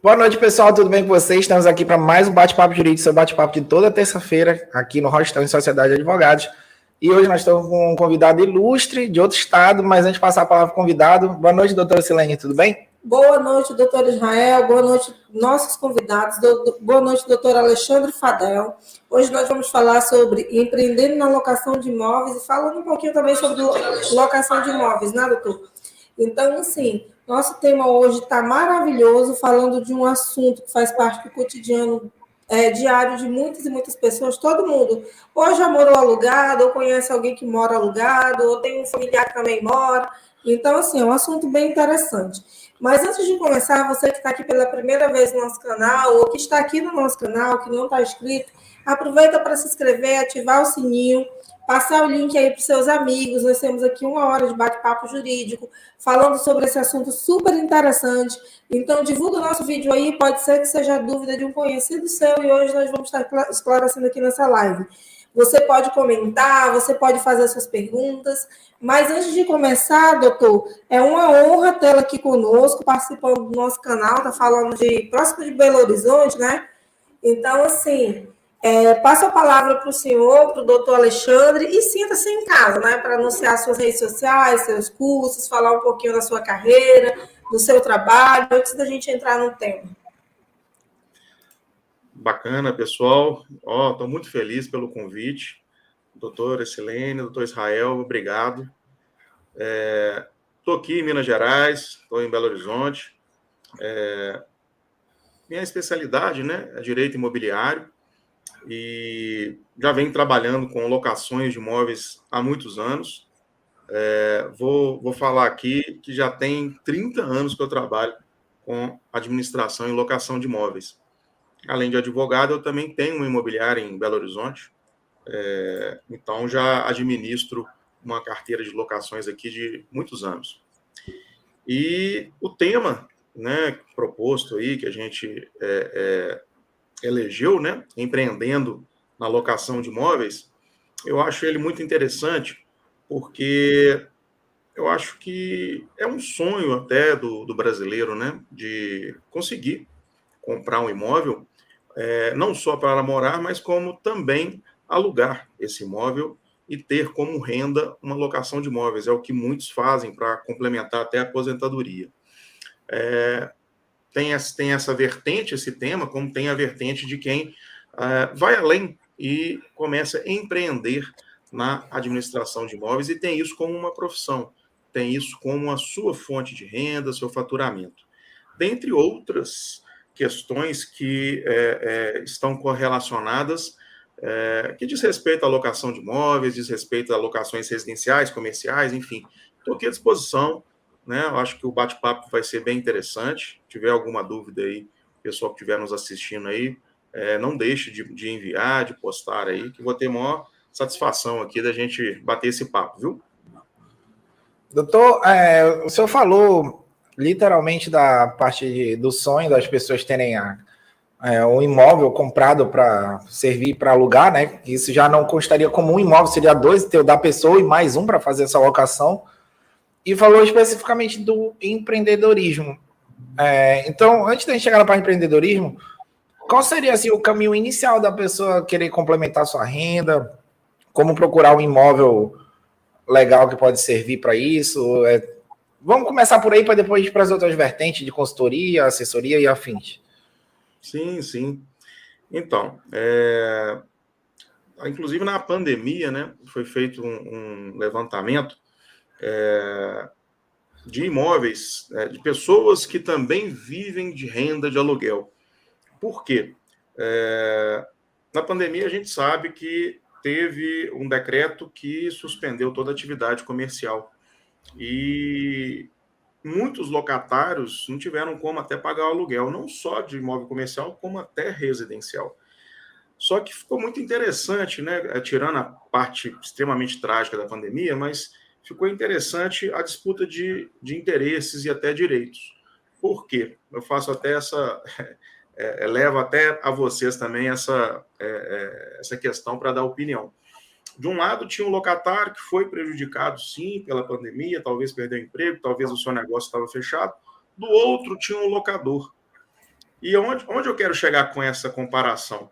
Boa noite, pessoal. Tudo bem com vocês? Estamos aqui para mais um bate-papo jurídico, seu bate-papo de toda terça-feira, aqui no Rostão em Sociedade de Advogados. E hoje nós estamos com um convidado ilustre de outro estado, mas antes de passar a palavra para o convidado, boa noite, doutora Silene, tudo bem? Boa noite, doutor Israel. Boa noite, nossos convidados. Boa noite, doutor Alexandre Fadel. Hoje nós vamos falar sobre empreendendo na locação de imóveis e falando um pouquinho também sobre locação de imóveis, né, doutor? Então, assim, nosso tema hoje está maravilhoso, falando de um assunto que faz parte do cotidiano diário de muitas e muitas pessoas. Todo mundo ou já morou alugado, ou conhece alguém que mora alugado, ou tem um familiar que também mora. Então, assim, é um assunto bem interessante. Mas antes de começar, você que está aqui pela primeira vez no nosso canal, ou que está aqui no nosso canal, que não está inscrito, aproveita para se inscrever, ativar o sininho, passar o link aí para os seus amigos. Nós temos aqui 1 hora de bate-papo jurídico, falando sobre esse assunto super interessante. Então, divulga o nosso vídeo aí, pode ser que seja a dúvida de um conhecido seu, e hoje nós vamos estar esclarecendo aqui nessa live. Você pode comentar, você pode fazer suas perguntas, mas antes de começar, doutor, é uma honra tê-la aqui conosco, participando do nosso canal, está falando próximo de Belo Horizonte, né? Então, assim, passo a palavra para o senhor, para o doutor Alexandre, e sinta-se em casa, né? Para anunciar suas redes sociais, seus cursos, falar um pouquinho da sua carreira, do seu trabalho, antes da gente entrar no tema. Bacana, pessoal. Estou muito feliz pelo convite. Doutora Silene, doutor Israel, obrigado. Estou aqui em Minas Gerais, estou em Belo Horizonte. Minha especialidade, né, é direito imobiliário e já venho trabalhando com locações de imóveis há muitos anos. Vou falar aqui que já tem 30 anos que eu trabalho com administração e locação de imóveis. Além de advogado, eu também tenho uma imobiliária em Belo Horizonte, então já administro uma carteira de locações aqui de muitos anos. E o tema, né, proposto aí, que a gente elegeu, né, empreendendo na locação de imóveis, eu acho ele muito interessante, porque eu acho que é um sonho até do brasileiro, né, de conseguir comprar um imóvel, não só para morar, mas como também alugar esse imóvel e ter como renda uma locação de imóveis. É o que muitos fazem para complementar até a aposentadoria. Tem essa vertente, esse tema, como tem a vertente de quem vai além e começa a empreender na administração de imóveis e tem isso como uma profissão, tem isso como a sua fonte de renda, seu faturamento. Dentre outras questões que estão correlacionadas, que diz respeito à locação de imóveis, diz respeito a locações residenciais, comerciais, enfim. Estou aqui à disposição, né? Eu acho que o bate-papo vai ser bem interessante. Se tiver alguma dúvida aí, pessoal que estiver nos assistindo aí, não deixe de enviar, de postar aí, que vou ter maior satisfação aqui da gente bater esse papo, viu? Doutor, o senhor falou literalmente da parte do sonho das pessoas terem um imóvel comprado para servir para alugar, né? Isso já não constaria como um imóvel, seria dois, da pessoa e mais um para fazer essa locação. E falou especificamente do empreendedorismo. Então, antes da gente chegar na parte do empreendedorismo, qual seria assim, o caminho inicial da pessoa querer complementar sua renda? Como procurar um imóvel legal que pode servir para isso? Vamos começar por aí para depois ir para as outras vertentes de consultoria, assessoria e afins. Sim, sim. Então, inclusive na pandemia, né, foi feito um levantamento de imóveis, de pessoas que também vivem de renda de aluguel. Por quê? Na pandemia, a gente sabe que teve um decreto que suspendeu toda a atividade comercial. E muitos locatários não tiveram como até pagar o aluguel, não só de imóvel comercial, como até residencial. Só que ficou muito interessante, né? Tirando a parte extremamente trágica da pandemia, mas ficou interessante a disputa de interesses e até direitos. Por quê? Eu faço até levo até a vocês também essa questão para dar opinião. De um lado, tinha um locatário que foi prejudicado, sim, pela pandemia, talvez perdeu o emprego, talvez o seu negócio estava fechado. Do outro, tinha um locador. E onde eu quero chegar com essa comparação?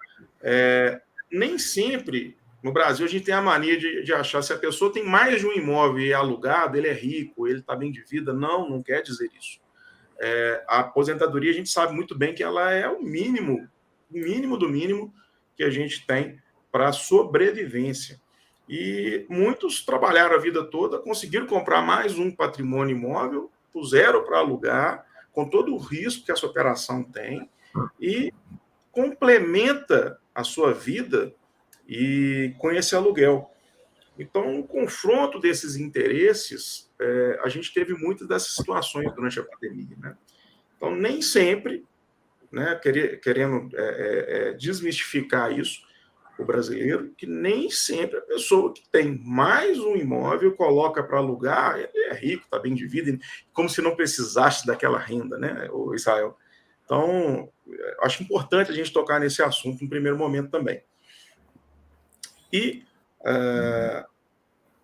Nem sempre, no Brasil, a gente tem a mania de achar se a pessoa tem mais de um imóvel e é alugado, ele é rico, ele está bem de vida. Não quer dizer isso. A aposentadoria, a gente sabe muito bem que ela é o mínimo do mínimo que a gente tem para a sobrevivência. E muitos trabalharam a vida toda, conseguiram comprar mais um patrimônio imóvel, puseram para alugar, com todo o risco que essa operação tem, e complementa a sua vida e com esse aluguel. Então, o confronto desses interesses, a gente teve muitas dessas situações durante a pandemia, né? Então, nem sempre, né, querendo desmistificar isso, o brasileiro, que nem sempre a pessoa que tem mais um imóvel coloca para alugar, ele é rico, está bem de vida, como se não precisasse daquela renda, né, o Israel. Então, acho importante a gente tocar nesse assunto no primeiro momento também. E,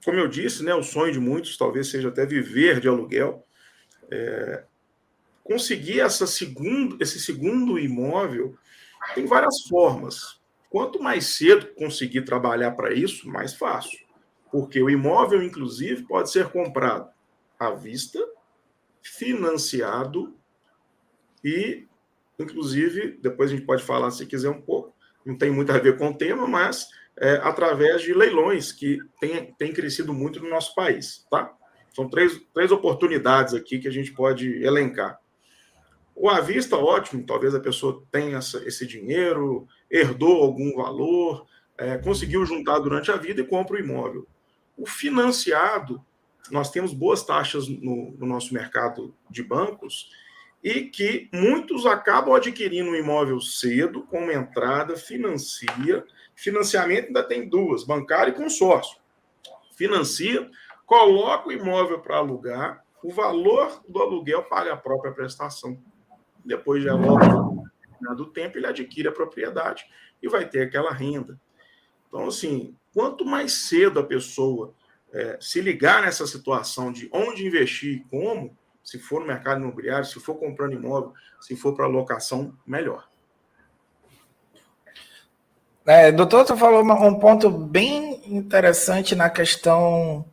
como eu disse, né, o sonho de muitos talvez seja até viver de aluguel. Conseguir esse segundo imóvel tem várias formas. Quanto mais cedo conseguir trabalhar para isso, mais fácil. Porque o imóvel, inclusive, pode ser comprado à vista, financiado e, inclusive, depois a gente pode falar, se quiser, um pouco, não tem muito a ver com o tema, mas através de leilões que tem crescido muito no nosso país. Tá? São três oportunidades aqui que a gente pode elencar. O à vista, ótimo, talvez a pessoa tenha esse dinheiro, herdou algum valor, conseguiu juntar durante a vida e compra o imóvel. O financiado, nós temos boas taxas no nosso mercado de bancos e que muitos acabam adquirindo um imóvel cedo, com uma entrada, financiamento ainda tem duas, bancário e consórcio. Financia, coloca o imóvel para alugar, o valor do aluguel paga a própria prestação. Depois de do tempo, ele adquire a propriedade e vai ter aquela renda. Então, assim, quanto mais cedo a pessoa se ligar nessa situação de onde investir e como, se for no mercado imobiliário, se for comprando imóvel, se for para locação, melhor. Doutor, você falou um ponto bem interessante na questão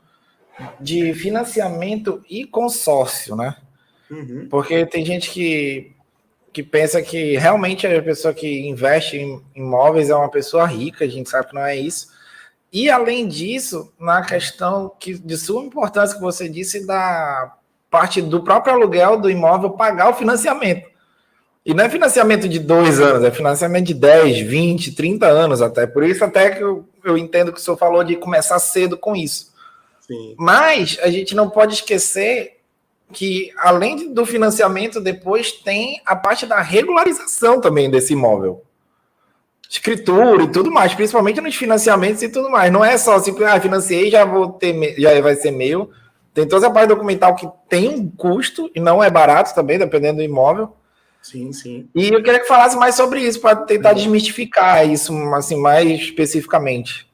de financiamento e consórcio, né? Uhum. Porque tem gente que pensa que realmente a pessoa que investe em imóveis é uma pessoa rica, a gente sabe que não é isso. E, além disso, na questão de suma importância que você disse da parte do próprio aluguel do imóvel pagar o financiamento. E não é financiamento de 2 anos, é financiamento de 10, 20, 30 anos até. Por isso até que eu entendo que o senhor falou de começar cedo com isso. Sim. Mas a gente não pode esquecer que, além do financiamento, depois tem a parte da regularização também desse imóvel. Escritura e tudo mais, principalmente nos financiamentos e tudo mais. Não é só simplesmente, financiei, já vai ser meu. Tem toda a parte documental que tem um custo, e não é barato também, dependendo do imóvel. Sim, sim. E eu queria que falasse mais sobre isso, para tentar desmistificar isso assim, mais especificamente.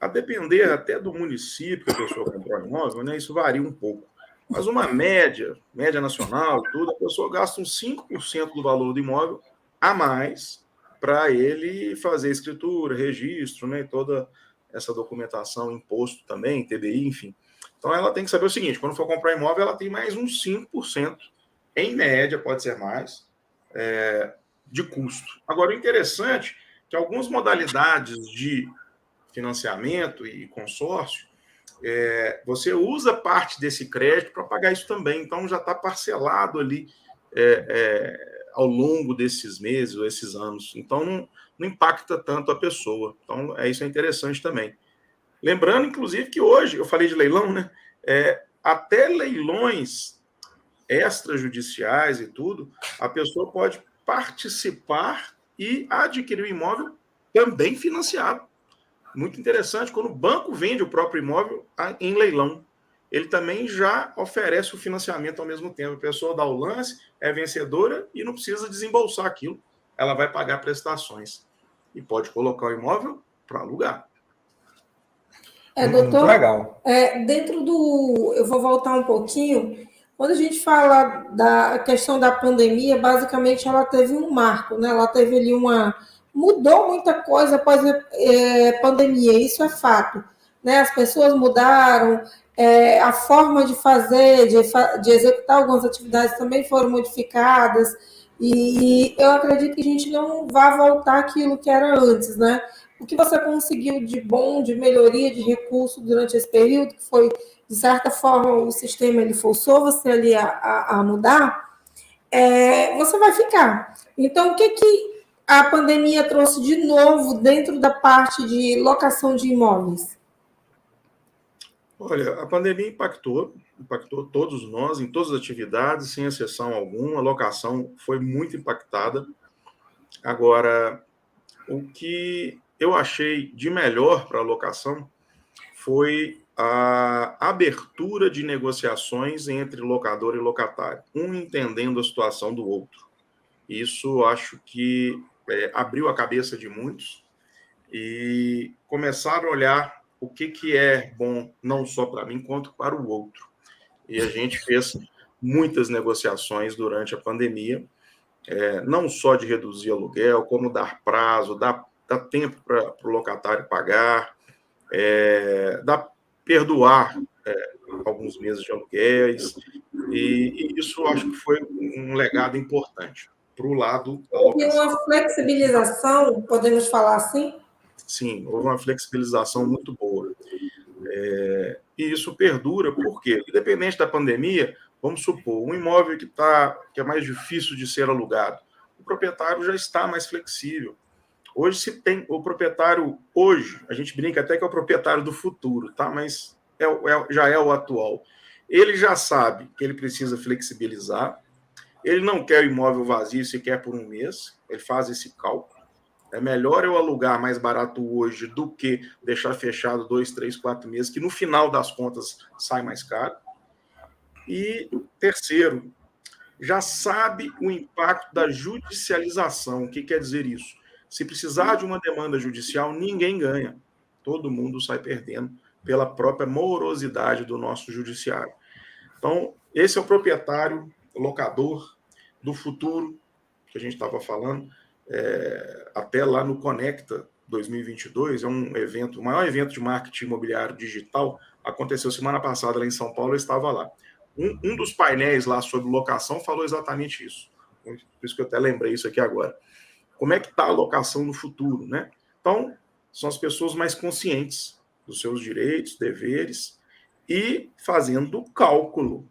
A depender até do município que a pessoa comprou o imóvel, né, isso varia um pouco. Mas uma média nacional e tudo, a pessoa gasta uns 5% do valor do imóvel a mais para ele fazer escritura, registro, né, toda essa documentação, imposto também, TBI, enfim. Então ela tem que saber o seguinte, quando for comprar imóvel, ela tem mais uns 5%, em média, pode ser mais, de custo. Agora, o interessante é que algumas modalidades de financiamento e consórcio, você usa parte desse crédito para pagar isso também. Então, já está parcelado ali ao longo desses meses ou esses anos. Então, não impacta tanto a pessoa. Então, isso é interessante também. Lembrando, inclusive, que hoje, eu falei de leilão, né? Até leilões extrajudiciais e tudo, a pessoa pode participar e adquirir o imóvel também financiado. Muito interessante, quando o banco vende o próprio imóvel em leilão, ele também já oferece o financiamento ao mesmo tempo. A pessoa dá o lance, é vencedora e não precisa desembolsar aquilo. Ela vai pagar prestações. E pode colocar o imóvel para alugar. Doutor, muito legal. Dentro do... Eu vou voltar um pouquinho. Quando a gente fala da questão da pandemia, basicamente ela teve um marco, né? Ela teve ali mudou muita coisa após a pandemia, isso é fato, né? As pessoas mudaram, a forma de fazer, de executar algumas atividades também foram modificadas, e eu acredito que a gente não vai voltar àquilo que era antes, né? O que você conseguiu de bom, de melhoria de recurso durante esse período, que foi, de certa forma, o sistema ele forçou você ali a mudar, você vai ficar. Então, o que a pandemia trouxe de novo dentro da parte de locação de imóveis? Olha, a pandemia impactou todos nós, em todas as atividades, sem exceção alguma. A locação foi muito impactada. Agora, o que eu achei de melhor para a locação foi a abertura de negociações entre locador e locatário, um entendendo a situação do outro. Isso acho que abriu a cabeça de muitos e começaram a olhar o que é bom não só para mim, quanto para o outro. E a gente fez muitas negociações durante a pandemia, não só de reduzir aluguel, como dar prazo, dar tempo para o locatário pagar, perdoar alguns meses de aluguéis, e isso acho que foi um legado importante para o lado da Houve locação. uma flexibilização, podemos falar assim? Sim, houve uma flexibilização muito boa. E isso perdura, porque, independente da pandemia, vamos supor, um imóvel que é mais difícil de ser alugado, o proprietário já está mais flexível. Hoje se tem o proprietário, hoje, a gente brinca até que é o proprietário do futuro, tá? Mas já é o atual. Ele já sabe que ele precisa flexibilizar, ele não quer o imóvel vazio sequer por um mês, ele faz esse cálculo. É melhor eu alugar mais barato hoje do que deixar fechado 2, 3, 4 meses, que no final das contas sai mais caro. E terceiro, já sabe o impacto da judicialização. O que quer dizer isso? Se precisar de uma demanda judicial, ninguém ganha. Todo mundo sai perdendo pela própria morosidade do nosso judiciário. Então, esse é o proprietário, o locador do futuro que a gente estava falando. Até lá no Conecta 2022, é um evento, o maior evento de marketing imobiliário digital, aconteceu semana passada lá em São Paulo, eu estava lá. Um dos painéis lá sobre locação falou exatamente isso. Por isso que eu até lembrei isso aqui agora. Como é que está a locação no futuro, né? Então, são as pessoas mais conscientes dos seus direitos, deveres e fazendo cálculo.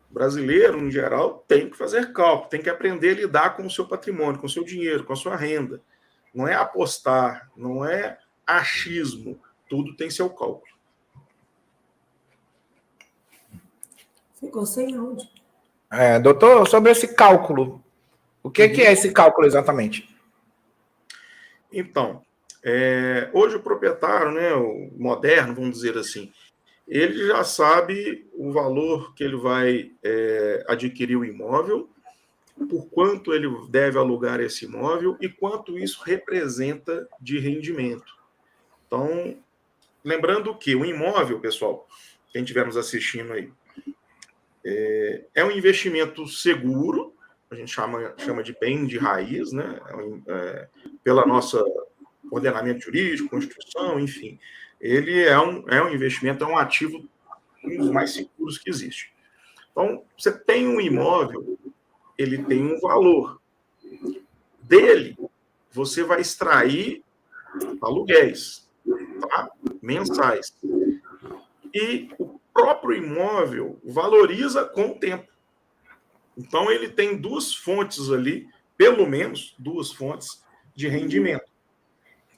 O brasileiro, em geral, tem que fazer cálculo, tem que aprender a lidar com o seu patrimônio, com o seu dinheiro, com a sua renda. Não é apostar, não é achismo. Tudo tem seu cálculo. Ficou sem áudio. Doutor, sobre esse cálculo, o que é esse cálculo exatamente? Então, hoje o proprietário, né, o moderno, vamos dizer assim, ele já sabe o valor que ele vai adquirir o imóvel, por quanto ele deve alugar esse imóvel e quanto isso representa de rendimento. Então, lembrando que o imóvel, pessoal, quem estiver nos assistindo aí, é um investimento seguro, a gente chama de bem de raiz, né? Pela nossa ordenamento jurídico, Constituição, enfim. Ele é um investimento, é um ativo um dos mais seguros que existe. Então, você tem um imóvel, ele tem um valor. Dele, você vai extrair aluguéis, tá? Mensais. E o próprio imóvel valoriza com o tempo. Então, ele tem duas fontes ali, pelo menos duas fontes de rendimento.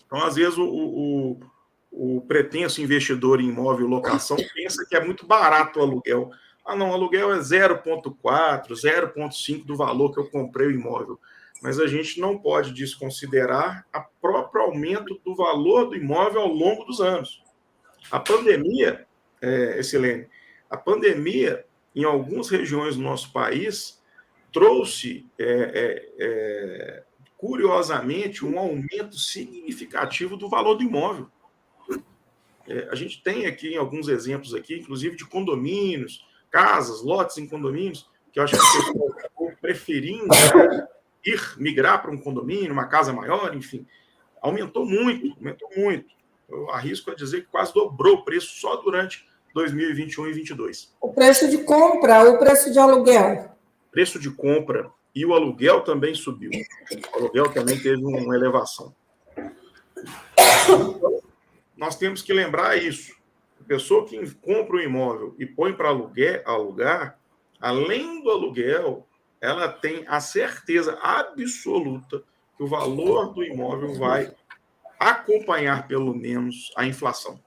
Então, às vezes, o pretenso investidor em imóvel e locação pensa que é muito barato o aluguel. Ah, não, o aluguel é 0,4, 0,5 do valor que eu comprei o imóvel. Mas a gente não pode desconsiderar o próprio aumento do valor do imóvel ao longo dos anos. A pandemia, Silene, a pandemia, em algumas regiões do nosso país, trouxe, curiosamente, um aumento significativo do valor do imóvel. A gente tem aqui alguns exemplos aqui, inclusive de condomínios, casas, lotes em condomínios, que eu acho que as pessoas estão preferindo migrar para um condomínio, uma casa maior, enfim. Aumentou muito. Eu arrisco a dizer que quase dobrou o preço só durante 2021 e 2022. O preço de compra, o preço de aluguel? Preço de compra e o aluguel também subiu. O aluguel também teve uma elevação. Então, nós temos que lembrar isso. A pessoa que compra um imóvel e põe para alugar, além do aluguel, ela tem a certeza absoluta que o valor do imóvel vai acompanhar, pelo menos, a inflação.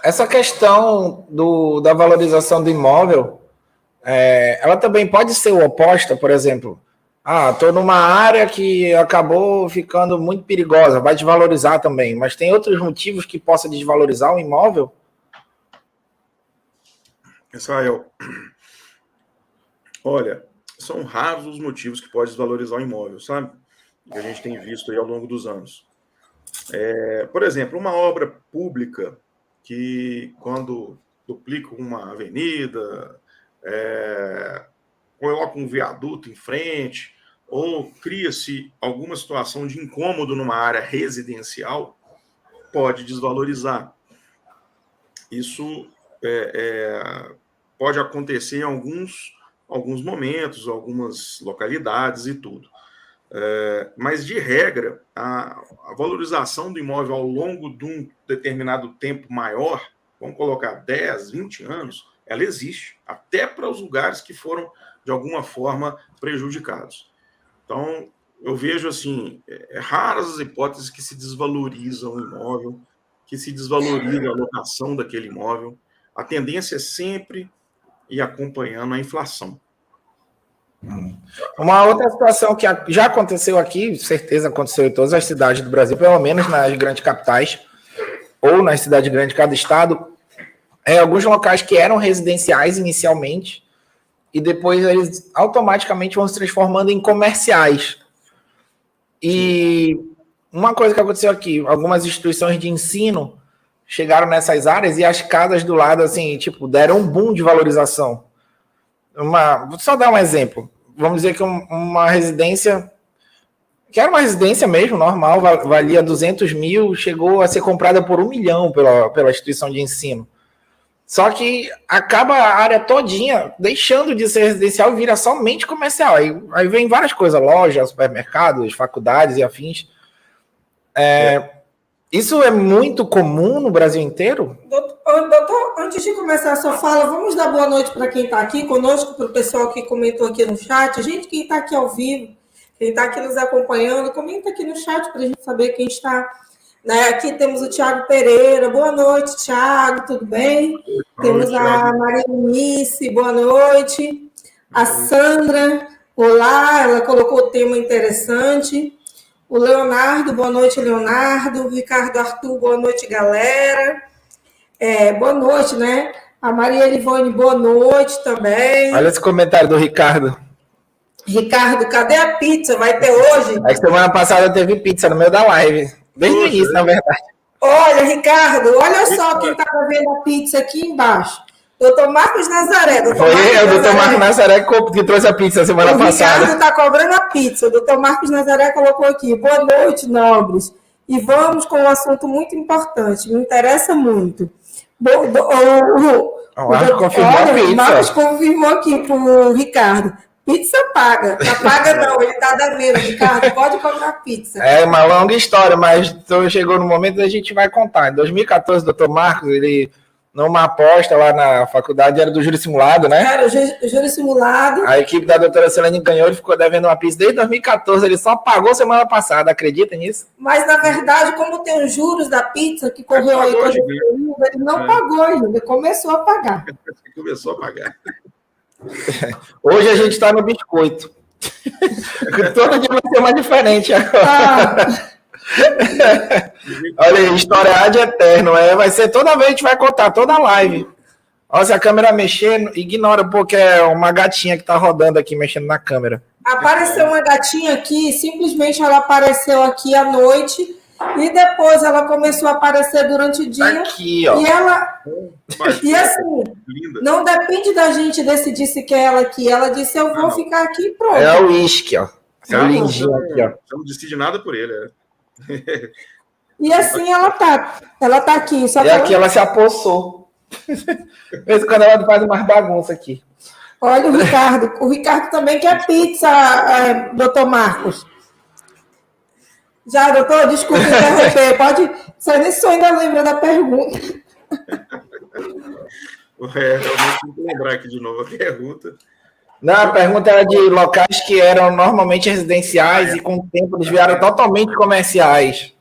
Essa questão da valorização do imóvel, ela também pode ser oposta, por exemplo. Estou numa área que acabou ficando muito perigosa, vai desvalorizar também, mas tem outros motivos que possa desvalorizar o imóvel? Israel, olha, são raros os motivos que podem desvalorizar o imóvel, sabe? Que a gente tem visto aí ao longo dos anos. Por exemplo, uma obra pública que, quando duplica uma avenida, coloca um viaduto em frente, ou cria-se alguma situação de incômodo numa área residencial, pode desvalorizar. Isso pode acontecer em alguns momentos, algumas localidades e tudo. Mas, de regra, a valorização do imóvel ao longo de um determinado tempo maior, vamos colocar 10, 20 anos, ela existe, até para os lugares que foram, de alguma forma, prejudicados. Então, eu vejo assim, raras as hipóteses que se desvalorizam o imóvel, que se desvaloriza a locação daquele imóvel. A tendência é sempre ir acompanhando a inflação. Uma outra situação que já aconteceu aqui, certeza aconteceu em todas as cidades do Brasil, pelo menos nas grandes capitais, ou nas cidades grandes de cada estado, alguns locais que eram residenciais inicialmente, e depois eles automaticamente vão se transformando em comerciais. E uma coisa que aconteceu aqui, algumas instituições de ensino chegaram nessas áreas e as casas do lado, assim, deram um boom de valorização. Vou só dar um exemplo. Vamos dizer que uma residência, que era uma residência mesmo, normal, valia 200 mil, chegou a ser comprada por 1 milhão pela instituição de ensino. Só que acaba a área todinha deixando de ser residencial e vira somente comercial. Aí vem várias coisas, lojas, supermercados, faculdades e afins. Isso é muito comum no Brasil inteiro? Doutor, antes de começar a sua fala, vamos dar boa noite para quem está aqui conosco, para o pessoal que comentou aqui no chat. Gente, quem está aqui ao vivo, quem está aqui nos acompanhando, comenta aqui no chat para a gente saber quem está. Aqui temos o Tiago Pereira. Boa noite, Tiago, tudo bem? Temos a Maria Eunice, boa noite. A Sandra, olá, ela colocou o tema interessante. O Leonardo, boa noite, Leonardo. O Ricardo Arthur, boa noite, galera. Boa noite, né? A Maria Elivone, boa noite também. Olha esse comentário do Ricardo. Ricardo, cadê a pizza? Vai ter hoje? Semana passada teve pizza no meio da live. Desde o início, na verdade. Olha, Ricardo, olha só quem está vendo a pizza aqui embaixo. Doutor Marcos Nazaré. Foi o doutor Marcos Nazaré que trouxe a pizza semana passada. O Ricardo está cobrando a pizza. O doutor Marcos Nazaré colocou aqui. Boa noite, nobres. E vamos com um assunto muito importante. Me interessa muito. O Marcos confirmou aqui para o Ricardo. Pizza paga. Tá paga não, ele tá devendo. Ricardo, pode cobrar pizza. É uma longa história, mas chegou no momento que a gente vai contar. Em 2014, o doutor Marcos, ele, numa aposta lá na faculdade, era do júri simulado, né? Era o júri simulado. A equipe da doutora Selene ganhou e ficou devendo uma pizza desde 2014. Ele só pagou semana passada, acredita nisso? Mas, na verdade, como tem os juros da pizza que correu aí, ele não pagou ainda, começou a pagar. Começou a pagar. Hoje a gente está no biscoito. Todo dia vai ser mais diferente agora. Olha aí, história ad eterno. Vai ser toda vez, a gente vai contar, toda a live. Olha, se a câmera mexer, ignora, porque é uma gatinha que está rodando aqui, mexendo na câmera. Apareceu uma gatinha aqui, simplesmente ela apareceu aqui à noite. E depois ela começou a aparecer durante o dia. Aqui, ó. E ela. E assim, Linda. não depende da gente decidir se quer ela aqui. Ela disse: eu vou ficar aqui e pronto. É o uísque, ó. É o lindinho aqui, ó. Você não decide nada por ele. E assim ela tá. Ela tá aqui. Só E aqui ela se apossou. Mesmo quando ela faz mais bagunça aqui. Olha o Ricardo. O Ricardo também quer pizza, doutor Marcos. Já, doutor, desculpa interromper. Pode. Você nem só ainda lembra da pergunta. Realmente não vou lembrar aqui de novo a pergunta. Não, a pergunta era de locais que eram normalmente residenciais e com o tempo eles viraram totalmente comerciais.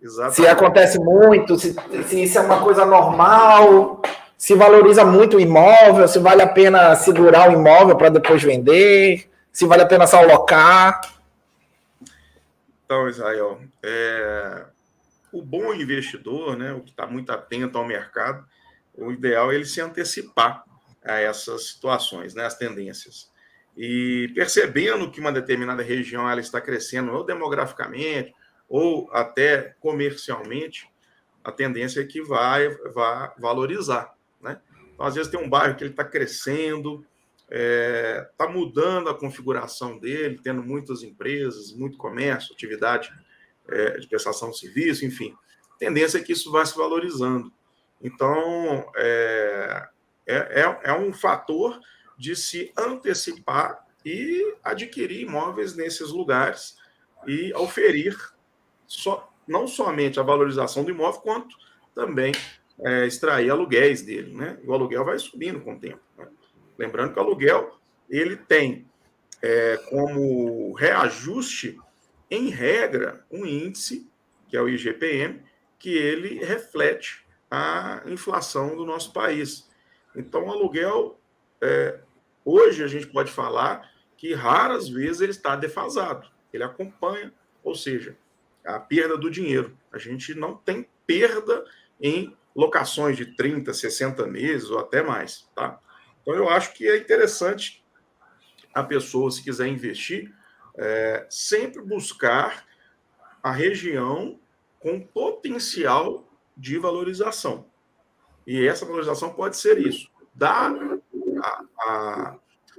Exatamente. Se acontece muito, se isso é uma coisa normal, se valoriza muito o imóvel, se vale a pena segurar o imóvel para depois vender, se vale a pena só alocar. Então, Israel, o bom investidor, né, o que está muito atento ao mercado, o ideal é ele se antecipar a essas situações, né, as tendências. E percebendo que uma determinada região ela está crescendo ou demograficamente ou até comercialmente, a tendência é que vai valorizar, né? Então, às vezes tem um bairro que ele está crescendo, está mudando a configuração dele, tendo muitas empresas, muito comércio, atividade de prestação de serviço, enfim. A tendência é que isso vai se valorizando. Então, é um fator de se antecipar e adquirir imóveis nesses lugares e oferir não somente a valorização do imóvel, quanto também extrair aluguéis dele, né? O aluguel vai subindo com o tempo, né? Lembrando que o aluguel ele tem como reajuste, em regra, um índice, que é o IGPM, que ele reflete a inflação do nosso país. Então, o aluguel, hoje a gente pode falar que raras vezes ele está defasado, ele acompanha, ou seja, a perda do dinheiro. A gente não tem perda em locações de 30, 60 meses ou até mais, tá? Então, eu acho que é interessante a pessoa, se quiser investir, sempre buscar a região com potencial de valorização. E essa valorização pode ser isso,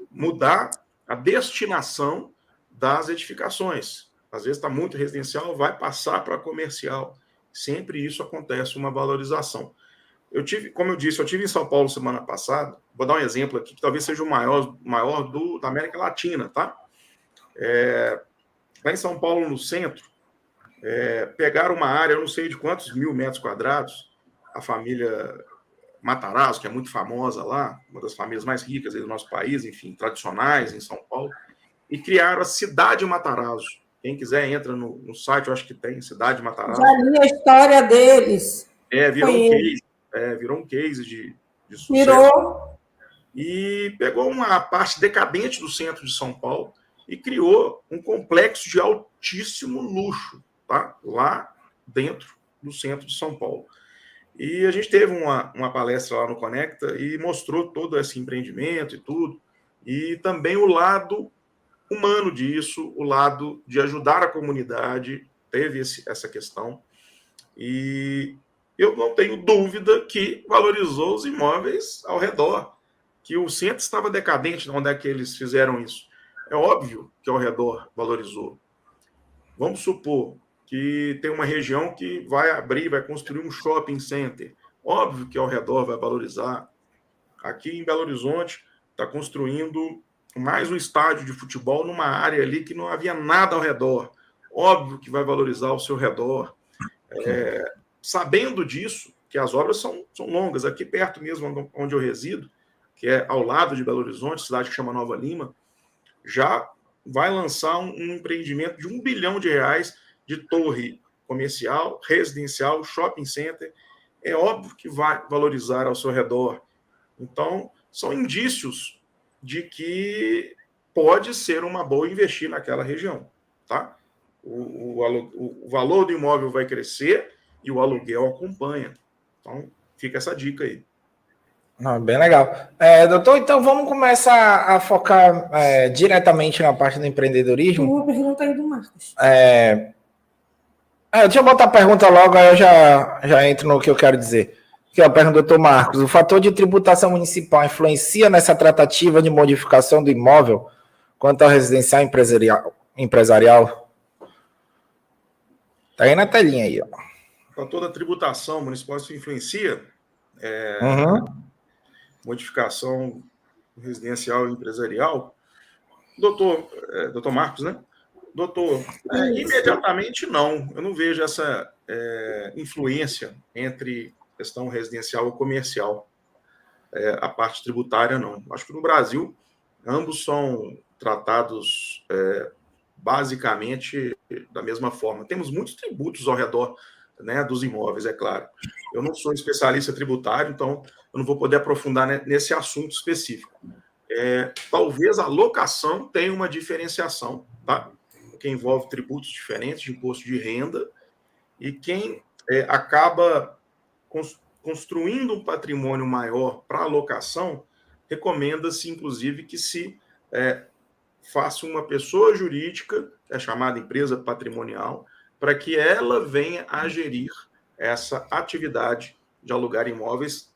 mudar a destinação das edificações. Às vezes está muito residencial, vai passar para comercial. Sempre isso acontece, uma valorização. Como eu disse, eu tive em São Paulo semana passada. Vou dar um exemplo aqui, que talvez seja o maior da América Latina, tá? Lá em São Paulo, no centro, pegaram uma área, eu não sei de quantos 1.000 metros quadrados, a família Matarazzo, que é muito famosa lá, uma das famílias mais ricas do nosso país, enfim, tradicionais em São Paulo, e criaram a Cidade Matarazzo. Quem quiser, entra no site, eu acho que tem, Cidade Matarazzo. Já li a história deles. Virou um case de sucesso. Virou. E pegou uma parte decadente do centro de São Paulo e criou um complexo de altíssimo luxo, tá? Lá dentro do centro de São Paulo. E a gente teve uma palestra lá no Conecta e mostrou todo esse empreendimento e tudo. E também o lado humano disso, o lado de ajudar a comunidade, teve essa questão. E eu não tenho dúvida que valorizou os imóveis ao redor, que o centro estava decadente, onde é que eles fizeram isso. É óbvio que ao redor valorizou. Vamos supor que tem uma região que vai abrir, vai construir um shopping center. Óbvio que ao redor vai valorizar. Aqui em Belo Horizonte está construindo mais um estádio de futebol numa área ali que não havia nada ao redor. Óbvio que vai valorizar ao seu redor. Sabendo disso, que as obras são longas, aqui perto mesmo onde eu resido, que é ao lado de Belo Horizonte, cidade que chama Nova Lima, já vai lançar um empreendimento de R$1 bilhão de torre comercial, residencial, shopping center. É óbvio que vai valorizar ao seu redor. Então, são indícios de que pode ser uma boa investir naquela região, tá? O valor do imóvel vai crescer e o aluguel acompanha. Então, fica essa dica aí. Bem legal. Doutor, então vamos começar a focar diretamente na parte do empreendedorismo. Uma pergunta aí do Marcos. Deixa eu botar a pergunta logo, aí eu já entro no que eu quero dizer. Aqui, ó, pergunta do Dr. Marcos. O fator de tributação municipal influencia nessa tratativa de modificação do imóvel quanto ao residencial empresarial? Tá aí na telinha aí, ó. O fator da tributação municipal, isso influencia? Modificação residencial e empresarial? Doutor Marcos, né? Doutor, imediatamente não. Eu não vejo essa influência entre questão residencial e comercial. A parte tributária, não. Acho que no Brasil, ambos são tratados basicamente da mesma forma. Temos muitos tributos ao redor, né, dos imóveis, é claro. Eu não sou especialista tributário, então eu não vou poder aprofundar nesse assunto específico. Talvez a locação tenha uma diferenciação, tá? Que envolve tributos diferentes de imposto de renda, e quem acaba construindo um patrimônio maior para alocação, recomenda-se, inclusive, que se faça uma pessoa jurídica, que é chamada empresa patrimonial, para que ela venha a gerir essa atividade de alugar imóveis,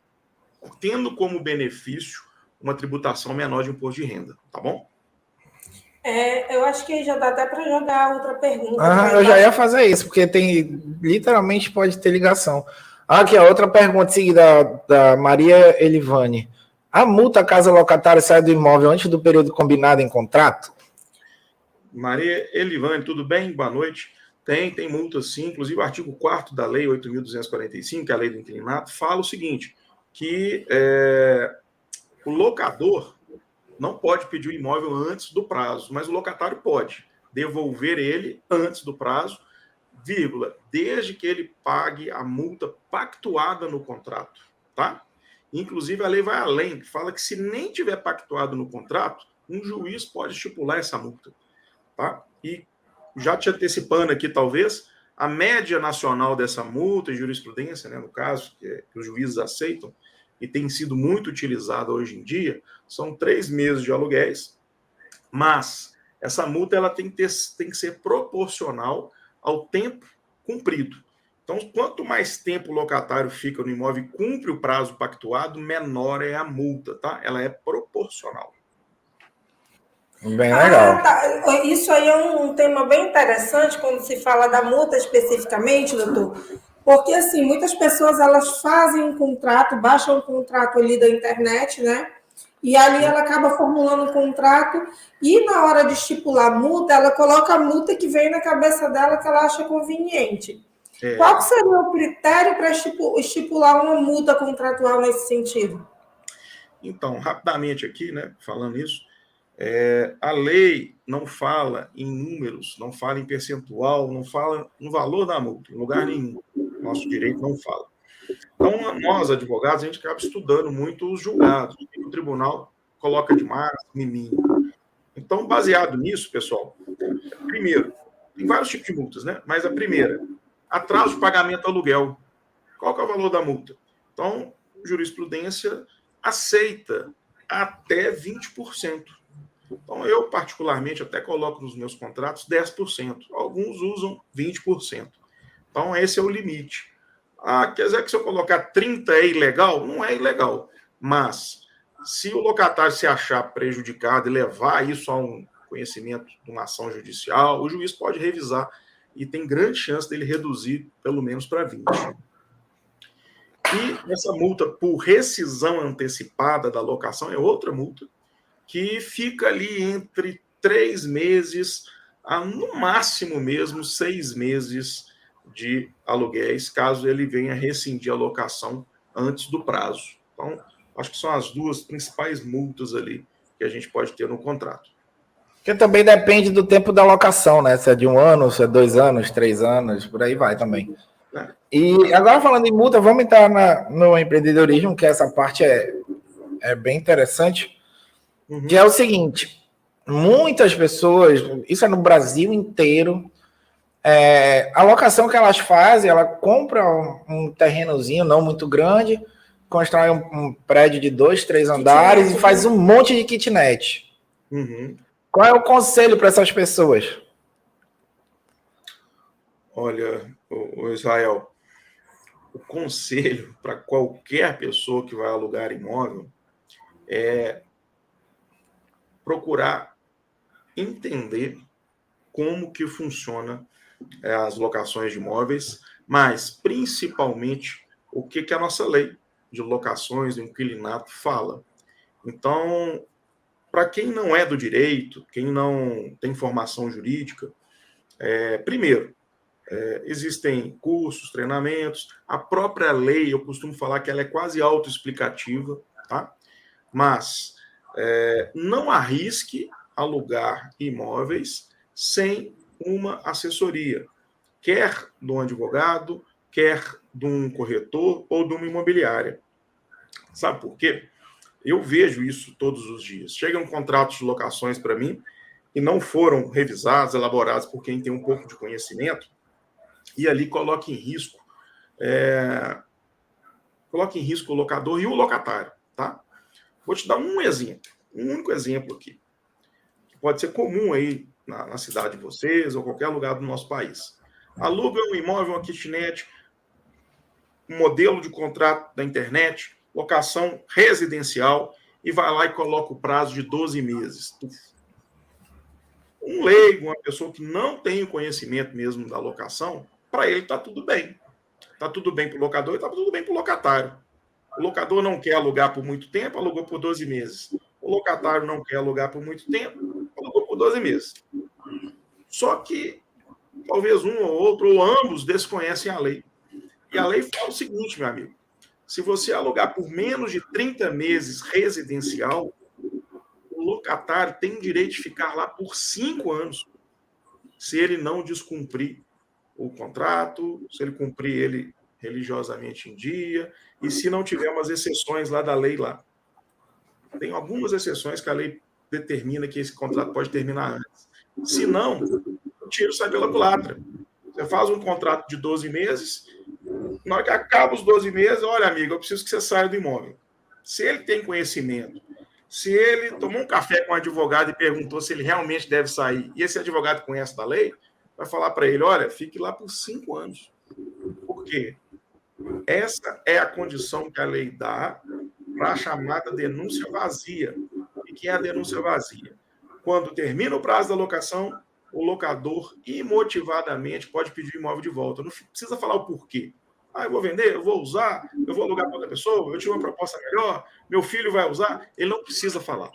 tendo como benefício uma tributação menor de imposto de renda, tá bom? Eu acho que já dá até para jogar outra pergunta. Eu já ia fazer isso, porque literalmente pode ter ligação. Aqui, a outra pergunta seguida da Maria Elivane. A multa caso o locatário saia do imóvel antes do período combinado em contrato? Maria Elivane, tudo bem? Boa noite. Tem multa sim, inclusive o artigo 4º da Lei 8.245, que é a Lei do Inquilinato, fala o seguinte, que o locador não pode pedir o imóvel antes do prazo, mas o locatário pode devolver ele antes do prazo, desde que ele pague a multa pactuada no contrato, tá? Inclusive, a lei vai além, fala que se nem tiver pactuado no contrato, um juiz pode estipular essa multa, tá? E já te antecipando aqui, talvez, a média nacional dessa multa, em jurisprudência, né, no caso, que os juízes aceitam, e tem sido muito utilizada hoje em dia, são 3 meses de aluguéis, mas essa multa ela tem que ser proporcional ao tempo cumprido. Então, quanto mais tempo o locatário fica no imóvel e cumpre o prazo pactuado, menor é a multa, tá? Ela é proporcional. Bem legal. Tá. Isso aí é um tema bem interessante quando se fala da multa especificamente, doutor. Porque, assim, muitas pessoas, elas fazem um contrato, baixam um contrato ali da internet, né? E ali ela acaba formulando um contrato e, na hora de estipular a multa, ela coloca a multa que vem na cabeça dela que ela acha conveniente. Qual seria o critério para estipular uma multa contratual nesse sentido? Então, rapidamente aqui, né, falando isso, a lei não fala em números, não fala em percentual, não fala no valor da multa, em lugar nenhum. Nosso direito não fala. Então, nós, advogados, a gente acaba estudando muito os julgados, o que o tribunal coloca de máximo e mínimo. Então, baseado nisso, pessoal, primeiro, tem vários tipos de multas, né? Mas a primeira, atraso de pagamento do aluguel. Qual que é o valor da multa? Então, jurisprudência aceita até 20%. Então, eu, particularmente, até coloco nos meus contratos 10%. Alguns usam 20%. Então, esse é o limite. Quer dizer que se eu colocar 30% é ilegal? Não é ilegal. Mas, se o locatário se achar prejudicado e levar isso a um conhecimento de uma ação judicial, o juiz pode revisar e tem grande chance dele reduzir pelo menos para 20%. E essa multa por rescisão antecipada da locação é outra multa, que fica ali entre 3 meses a, no máximo mesmo, 6 meses de aluguéis, caso ele venha rescindir a locação antes do prazo. Então, acho que são as duas principais multas ali que a gente pode ter no contrato. Porque também depende do tempo da locação, né? Se é de 1 ano, se é 2 anos, 3 anos, por aí vai também. E agora, falando em multa, vamos entrar no empreendedorismo, que essa parte é bem interessante, que é o seguinte, muitas pessoas, isso é no Brasil inteiro, a locação que elas fazem, ela compra um terrenozinho não muito grande, constrói um prédio de 2, 3 andares e faz um monte de kitnet. Qual é o conselho para essas pessoas? Olha, o Israel, o conselho para qualquer pessoa que vai alugar imóvel é procurar entender como que funciona as locações de imóveis, mas principalmente o que a nossa lei de locações do inquilinato fala. Então, para quem não é do direito, quem não tem formação jurídica, primeiro, existem cursos, treinamentos, a própria lei, eu costumo falar que ela é quase autoexplicativa, tá? Mas não arrisque alugar imóveis sem uma assessoria, quer de um advogado, quer de um corretor ou de uma imobiliária. Sabe por quê? Eu vejo isso todos os dias. Chegam contratos de locações para mim que não foram revisados, elaborados por quem tem um pouco de conhecimento, e ali coloca em risco o locador e o locatário, tá? Vou te dar um exemplo, um único exemplo aqui, que pode ser comum aí na cidade de vocês ou qualquer lugar do nosso país. Aluga um imóvel, uma kitnet, um modelo de contrato da internet, locação residencial, e vai lá e coloca o prazo de 12 meses. Um leigo, uma pessoa que não tem o conhecimento mesmo da locação, para ele está tudo bem. Está tudo bem para o locador e está tudo bem para o locatário. O locador não quer alugar por muito tempo, alugou por 12 meses. O locatário não quer alugar por muito tempo, alugou por 12 meses. Só que talvez um ou outro, ou ambos, desconhecem a lei. E a lei fala o seguinte, meu amigo: se você alugar por menos de 30 meses residencial, o locatário tem direito de ficar lá por 5 anos, se ele não descumprir o contrato, se ele cumprir ele religiosamente em dia, e se não tiver umas exceções lá da lei lá. Tem algumas exceções que a lei determina que esse contrato pode terminar antes. Se não, o tiro sai pela culatra. Você faz um contrato de 12 meses, na hora que acaba os 12 meses, olha, amigo, eu preciso que você saia do imóvel. Se ele tem conhecimento, se ele tomou um café com um advogado e perguntou se ele realmente deve sair, e esse advogado conhece da lei, vai falar para ele, olha, fique lá por 5 anos. Por quê? Essa é a condição que a lei dá para a chamada denúncia vazia. O que é a denúncia vazia? Quando termina o prazo da locação, o locador imotivadamente pode pedir o imóvel de volta. Não precisa falar o porquê. Eu vou vender, eu vou usar, eu vou alugar para outra pessoa, eu tive uma proposta melhor, meu filho vai usar. Ele não precisa falar.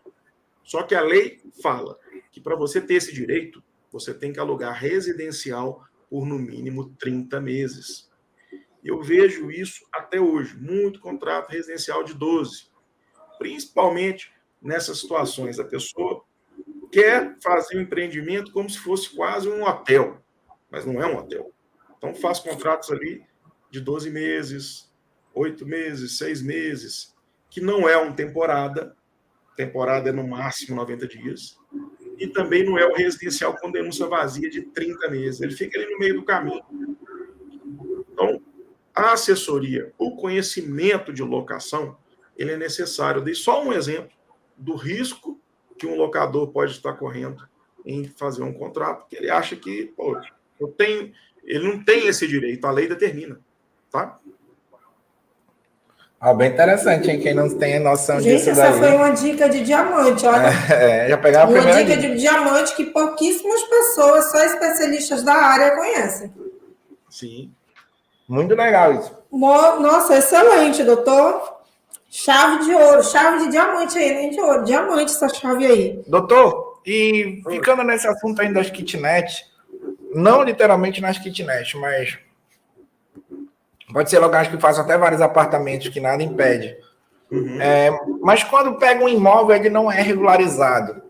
Só que a lei fala que para você ter esse direito, você tem que alugar residencial por no mínimo 30 meses. Eu vejo isso até hoje, muito contrato residencial de 12, principalmente nessas situações. A pessoa quer fazer um empreendimento como se fosse quase um hotel, mas não é um hotel. Então faz contratos ali de 12 meses, 8 meses, 6 meses, que não é uma temporada é no máximo 90 dias, e também não é o residencial com denúncia vazia de 30 meses. Ele fica ali no meio do caminho. Então, a assessoria, o conhecimento de locação, ele é necessário. Eu dei só um exemplo do risco que um locador pode estar correndo em fazer um contrato, que ele acha que, ele não tem esse direito, a lei determina, tá? Bem interessante, hein? Quem não tem noção Gente, disso essa daí. foi uma dica de diamante, olha. Já pegaram a Uma primeira dica de diamante que pouquíssimas pessoas, só especialistas da área, conhecem. Sim. Muito legal isso. Nossa, excelente, doutor. Chave de ouro, chave de diamante aí, nem de ouro, diamante essa chave aí. Doutor, e ficando nesse assunto ainda das kitnets, não literalmente nas kitnets, mas pode ser lugares que façam até vários apartamentos, que nada impede. Uhum. Mas quando pega um imóvel, ele não é regularizado.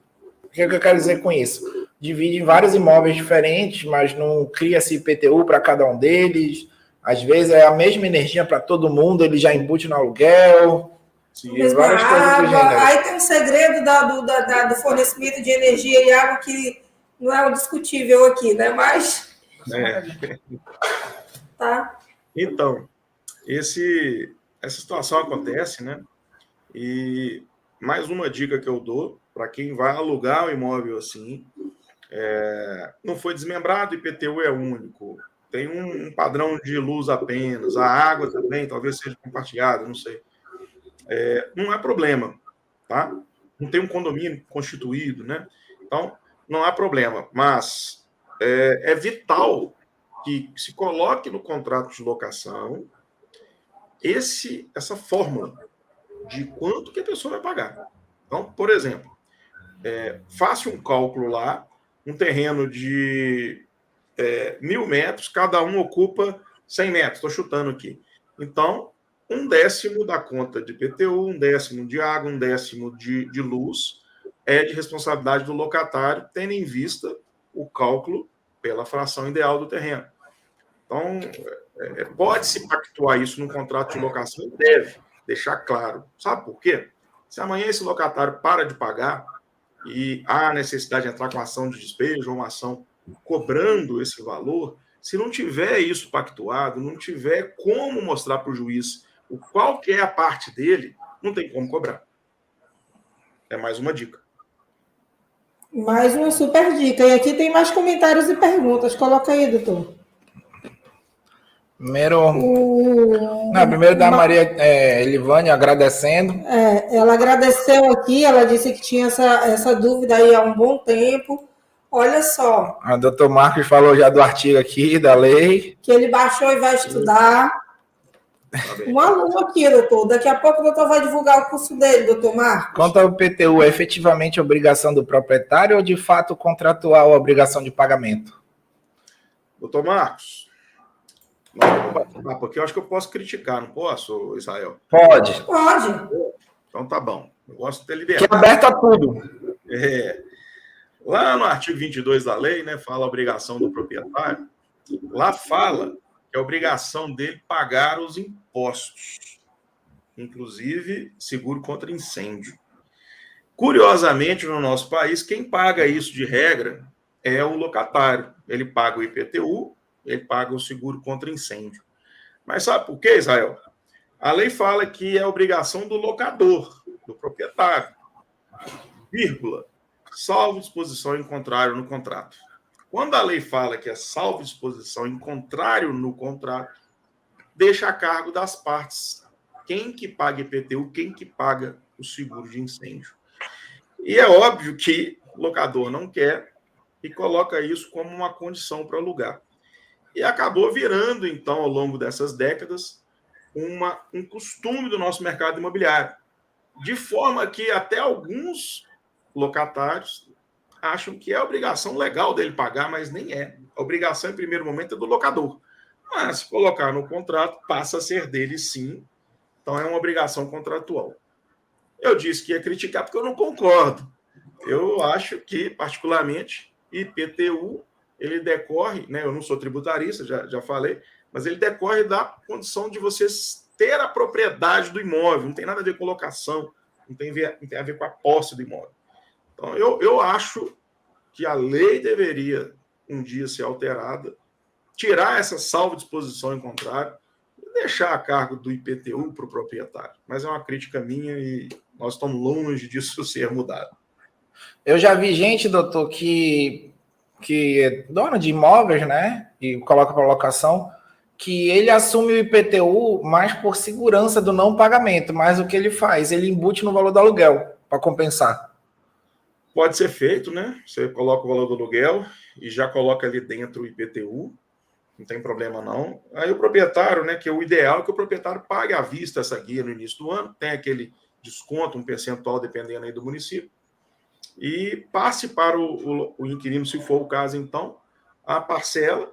O que eu quero dizer com isso? Divide em vários imóveis diferentes, mas não cria-se IPTU para cada um deles. Às vezes é a mesma energia para todo mundo, ele já embute no aluguel. Sim, mesma várias água, coisas do gênero. Aí tem um segredo do fornecimento de energia e água que não é o discutível aqui, né? Mas. Tá. Então, essa situação acontece, né? E mais uma dica que eu dou para quem vai alugar um imóvel assim, não foi desmembrado, IPTU é único, tem um padrão de luz apenas, a água também talvez seja compartilhada, não sei. Não há problema, tá? Não tem um condomínio constituído, né? Então, não há problema, mas é vital que se coloque no contrato de locação essa fórmula de quanto que a pessoa vai pagar. Então, por exemplo, faça um cálculo lá, um terreno de 1.000 metros, cada um ocupa 100 metros, estou chutando aqui. Então, 1/10 da conta de IPTU, 1/10 de água, 1/10 de luz é de responsabilidade do locatário, tendo em vista o cálculo pela fração ideal do terreno. Então, pode-se pactuar isso num contrato de locação e deve deixar claro. Sabe por quê? Se amanhã esse locatário para de pagar e há necessidade de entrar com ação de despejo ou uma ação cobrando esse valor, se não tiver isso pactuado, não tiver como mostrar para o juiz qual que é a parte dele, não tem como cobrar. É mais uma dica. Mais uma super dica. E aqui tem mais comentários e perguntas. Coloca aí, doutor. Primeiro da Maria Elivânia agradecendo. Ela agradeceu aqui, ela disse que tinha essa dúvida aí há um bom tempo. Olha só. O doutor Marcos falou já do artigo aqui, da lei. Que ele baixou e vai estudar. Um aluno aqui, doutor. Daqui a pouco o doutor vai divulgar o curso dele, doutor Marcos. Quanto ao IPTU, é efetivamente obrigação do proprietário ou de fato contratual a obrigação de pagamento? Doutor Marcos, porque eu acho que eu posso criticar, não posso, Israel? Pode. Então tá bom. Eu gosto de ter liberdade. Que é aberto a tudo. Lá no artigo 22 da lei, né, fala a obrigação do proprietário. Lá fala que é a obrigação dele pagar os impostos, inclusive seguro contra incêndio. Curiosamente, no nosso país, quem paga isso de regra é o locatário. Ele paga o IPTU, ele paga o seguro contra incêndio. Mas sabe por quê, Israel? A lei fala que é obrigação do locador, do proprietário, vírgula, salvo disposição em contrário no contrato. Quando a lei fala que é salvo disposição em contrário no contrato, deixa a cargo das partes. Quem que paga IPTU, quem que paga o seguro de incêndio. E é óbvio que o locador não quer e coloca isso como uma condição para alugar. E acabou virando, então, ao longo dessas décadas, um costume do nosso mercado imobiliário. De forma que até alguns locatários acham que é obrigação legal dele pagar, mas nem é. A obrigação, em primeiro momento, é do locador. Mas, se colocar no contrato, passa a ser dele, sim. Então, é uma obrigação contratual. Eu disse que ia criticar porque eu não concordo. Eu acho que, particularmente, IPTU, ele decorre, né, eu não sou tributarista, já falei, mas ele decorre da condição de você ter a propriedade do imóvel, não tem nada a ver com locação, não tem a ver com a posse do imóvel. Então, eu acho que a lei deveria um dia ser alterada, tirar essa salvo disposição em contrário e deixar a cargo do IPTU para o proprietário. Mas é uma crítica minha e nós estamos longe disso ser mudado. Eu já vi gente, doutor, que é dono de imóveis, né, e coloca para locação, que ele assume o IPTU mais por segurança do não pagamento, mas o que ele faz? Ele embute no valor do aluguel para compensar. Pode ser feito, né? Você coloca o valor do aluguel e já coloca ali dentro o IPTU, não tem problema não. Aí o proprietário, né, que é o ideal é que o proprietário pague à vista essa guia no início do ano, tem aquele desconto, um percentual dependendo aí do município, e passe para o inquilino, se for o caso, então, a parcela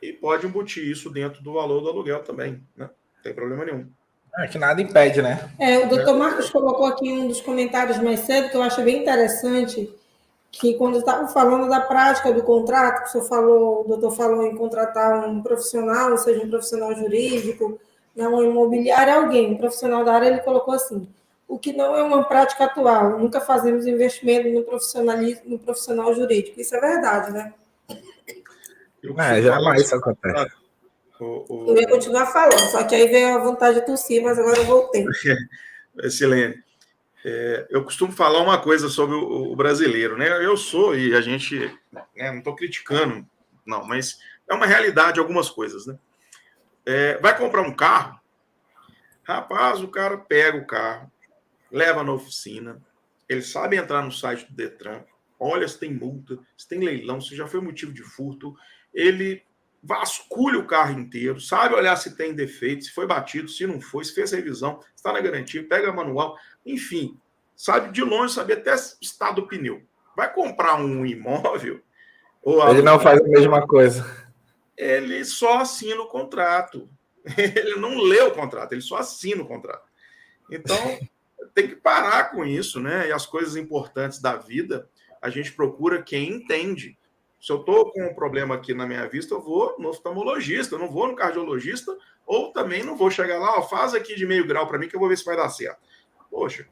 e pode embutir isso dentro do valor do aluguel também, né? Não tem problema nenhum. Que nada impede, né? O doutor Marcos colocou aqui um dos comentários mais cedo, que eu acho bem interessante, que quando estavam falando da prática do contrato, que o doutor falou em contratar um profissional, ou seja, um profissional jurídico, não imobiliário, alguém, um profissional da área, ele colocou assim: o que não é uma prática atual, nunca fazemos investimento no profissional jurídico. Isso é verdade, né? Jamais isso acontece. Eu ia continuar falando, só que aí veio a vontade de tossir, mas agora eu voltei. Silene, eu costumo falar uma coisa sobre o brasileiro, né? Eu sou, e a gente, né, não estou criticando, não, mas é uma realidade algumas coisas, né? Vai comprar um carro, rapaz, o cara pega o carro, leva na oficina, ele sabe entrar no site do Detran, olha se tem multa, se tem leilão, se já foi motivo de furto, ele vasculha o carro inteiro, sabe olhar se tem defeito, se foi batido, se não foi, se fez revisão, se está na garantia, pega manual, enfim, sabe de longe, sabe até o estado do pneu. Vai comprar um imóvel, ou Ele não faz a mesma coisa. ele só assina o contrato. Ele não lê o contrato, ele só assina o contrato. Então, tem que parar com isso, né? E as coisas importantes da vida, a gente procura quem entende. Se eu estou com um problema aqui na minha vista, eu vou no oftalmologista, eu não vou no cardiologista, ou também não vou chegar lá, faz aqui de meio grau para mim que eu vou ver se vai dar certo. Poxa.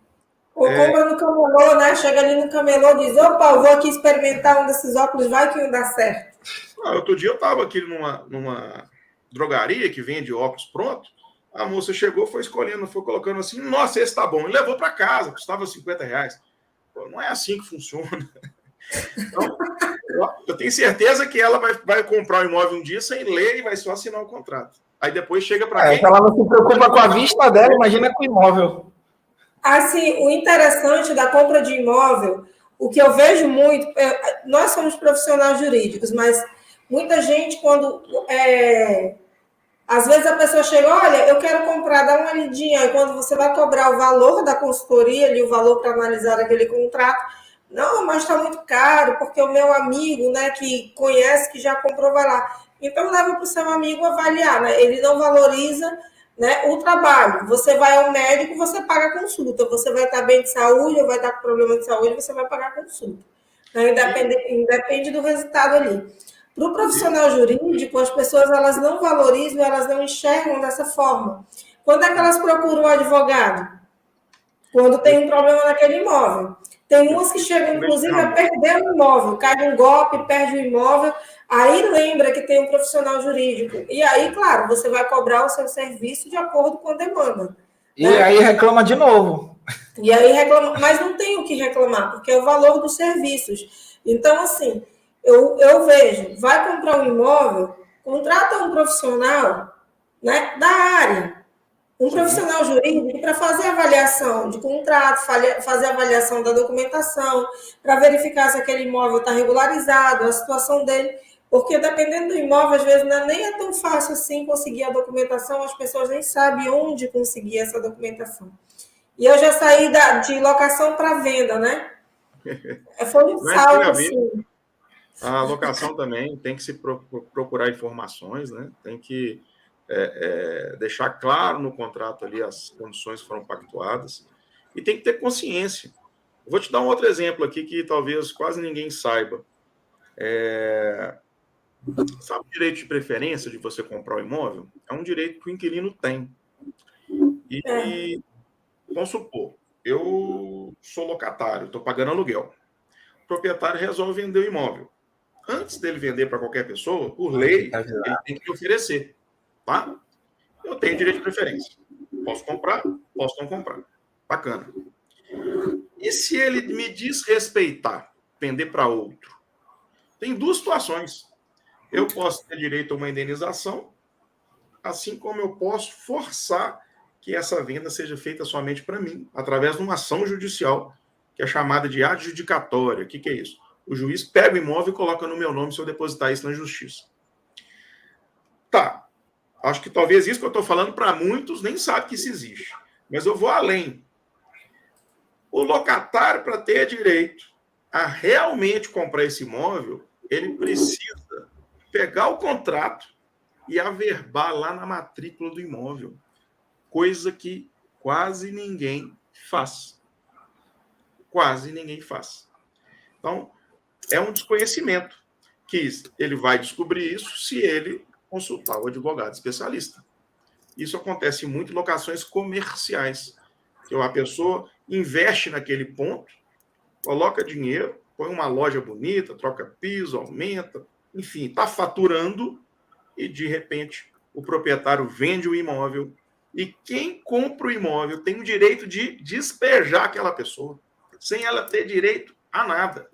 Ou compra no camelô, né? Chega ali no camelô e diz, opa, eu vou aqui experimentar um desses óculos, vai que não dá certo. Outro dia eu estava aqui numa drogaria que vende óculos pronto, a moça chegou, foi escolhendo, foi colocando assim, nossa, esse tá bom, e levou para casa, custava R$50. Pô, não é assim que funciona. Então, eu tenho certeza que ela vai comprar o imóvel um dia sem ler e vai só assinar o contrato. Aí depois chega para quem? Se ela não se preocupa com a vista dela, imagina com o imóvel. Assim, o interessante da compra de imóvel, o que eu vejo muito, nós somos profissionais jurídicos, mas muita gente, quando às vezes a pessoa chega, olha, eu quero comprar, dá uma lidinha, e quando você vai cobrar o valor da consultoria, ali, o valor para analisar aquele contrato, não, mas está muito caro, porque o meu amigo, né, que conhece, que já comprou, vai lá. Então, leva para o seu amigo avaliar, né? Ele não valoriza, né, o trabalho. Você vai ao médico, você paga a consulta. Você vai estar bem de saúde ou vai estar com problema de saúde, você vai pagar a consulta. Né? Independe do resultado ali. Para o profissional jurídico, as pessoas elas não valorizam, elas não enxergam dessa forma. Quando é que elas procuram um advogado? Quando tem um problema naquele imóvel. Tem umas que chegam, inclusive, a perder o imóvel, cai um golpe, perde o imóvel, aí lembra que tem um profissional jurídico. E aí, claro, você vai cobrar o seu serviço de acordo com a demanda. E aí reclama de novo. E aí reclama, mas não tem o que reclamar, porque é o valor dos serviços. Então, assim, eu vejo, vai comprar um imóvel, contrata um profissional, né, da área. Um profissional jurídico para fazer avaliação de contrato, fazer avaliação da documentação, para verificar se aquele imóvel está regularizado, a situação dele, porque dependendo do imóvel, às vezes nem é tão fácil assim conseguir a documentação, as pessoas nem sabem onde conseguir essa documentação. E eu já saí de locação para venda, né? Foi um salto, assim. A locação também tem que se procurar informações, né? Tem que deixar claro no contrato ali as condições que foram pactuadas e tem que ter consciência. Eu vou te dar um outro exemplo aqui que talvez quase ninguém saiba. Sabe o direito de preferência de você comprar o imóvel? É um direito que o inquilino tem. E vamos supor, eu sou locatário, estou pagando aluguel. O proprietário resolve vender o imóvel. Antes dele vender para qualquer pessoa, por lei, ele tem que me oferecer. Tá? Eu tenho direito de preferência. Posso comprar, posso não comprar. Bacana. E se ele me desrespeitar, vender para outro? Tem duas situações. Eu posso ter direito a uma indenização, assim como eu posso forçar que essa venda seja feita somente para mim, através de uma ação judicial, que é chamada de adjudicatória. O que é isso? O juiz pega o imóvel e coloca no meu nome se eu depositar isso na justiça. Tá. Acho que talvez isso que eu estou falando para muitos nem sabe que isso existe. Mas eu vou além. O locatário, para ter direito a realmente comprar esse imóvel, ele precisa pegar o contrato e averbar lá na matrícula do imóvel. Coisa que quase ninguém faz. Quase ninguém faz. Então, é um desconhecimento que ele vai descobrir isso se ele consultar o advogado especialista. Isso acontece muito em locações comerciais, que a pessoa investe naquele ponto, coloca dinheiro, põe uma loja bonita, troca piso, aumenta, enfim, está faturando e, de repente, o proprietário vende o imóvel e quem compra o imóvel tem o direito de despejar aquela pessoa, sem ela ter direito a nada.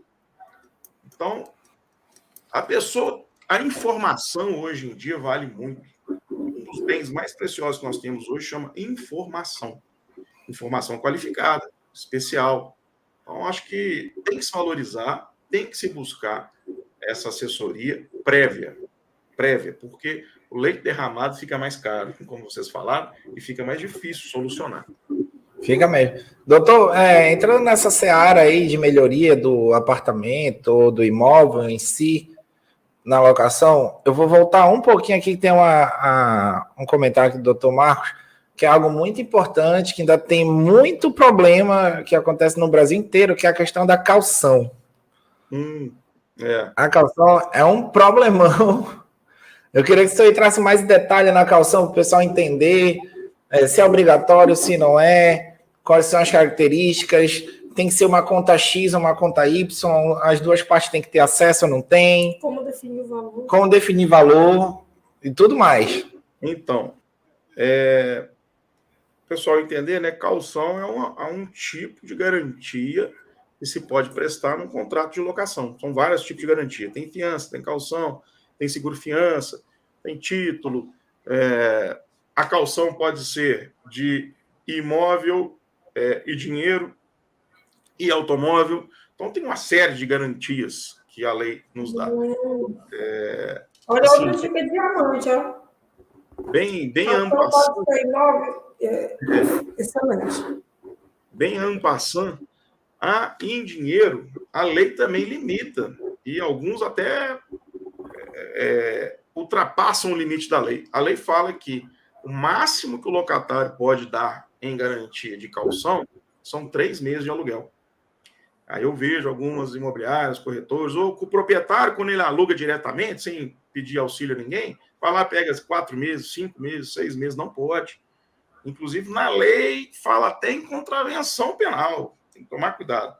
Então, a pessoa A informação hoje em dia vale muito. Um dos bens mais preciosos que nós temos hoje chama informação. Informação qualificada, especial. Então, acho que tem que se valorizar, tem que se buscar essa assessoria prévia, porque o leite derramado fica mais caro, como vocês falaram, e fica mais difícil solucionar. Fica mesmo. Doutor, entrando nessa seara aí de melhoria do apartamento ou do imóvel em si, na locação, eu vou voltar um pouquinho aqui, que tem um comentário aqui do doutor Marcos, que é algo muito importante, que ainda tem muito problema que acontece no Brasil inteiro, que é a questão da caução. A caução é um problemão. Eu queria que você entrasse mais em detalhe na caução, para o pessoal entender se é obrigatório, se não é, quais são as características, tem que ser uma conta X ou uma conta Y, as duas partes têm que ter acesso ou não tem. Como definir o valor. Como definir valor e tudo mais. Então, o pessoal entender, né? Caução é um tipo de garantia que se pode prestar num contrato de locação. São vários tipos de garantia. Tem fiança, tem caução, tem seguro-fiança, tem título. A caução pode ser de imóvel e dinheiro e automóvel. Então, tem uma série de garantias que a lei nos dá. Olha, assim, outro tipo de diamante, ó. Bem amplo. Excelente. Bem amplo. Em dinheiro, a lei também limita. E alguns até ultrapassam o limite da lei. A lei fala que o máximo que o locatário pode dar em garantia de caução são 3 meses de aluguel. Aí eu vejo algumas imobiliárias, corretores, ou o proprietário, quando ele aluga diretamente, sem pedir auxílio a ninguém, vai lá, pega 4 meses, 5 meses, 6 meses, não pode. Inclusive, na lei, fala até em contravenção penal. Tem que tomar cuidado.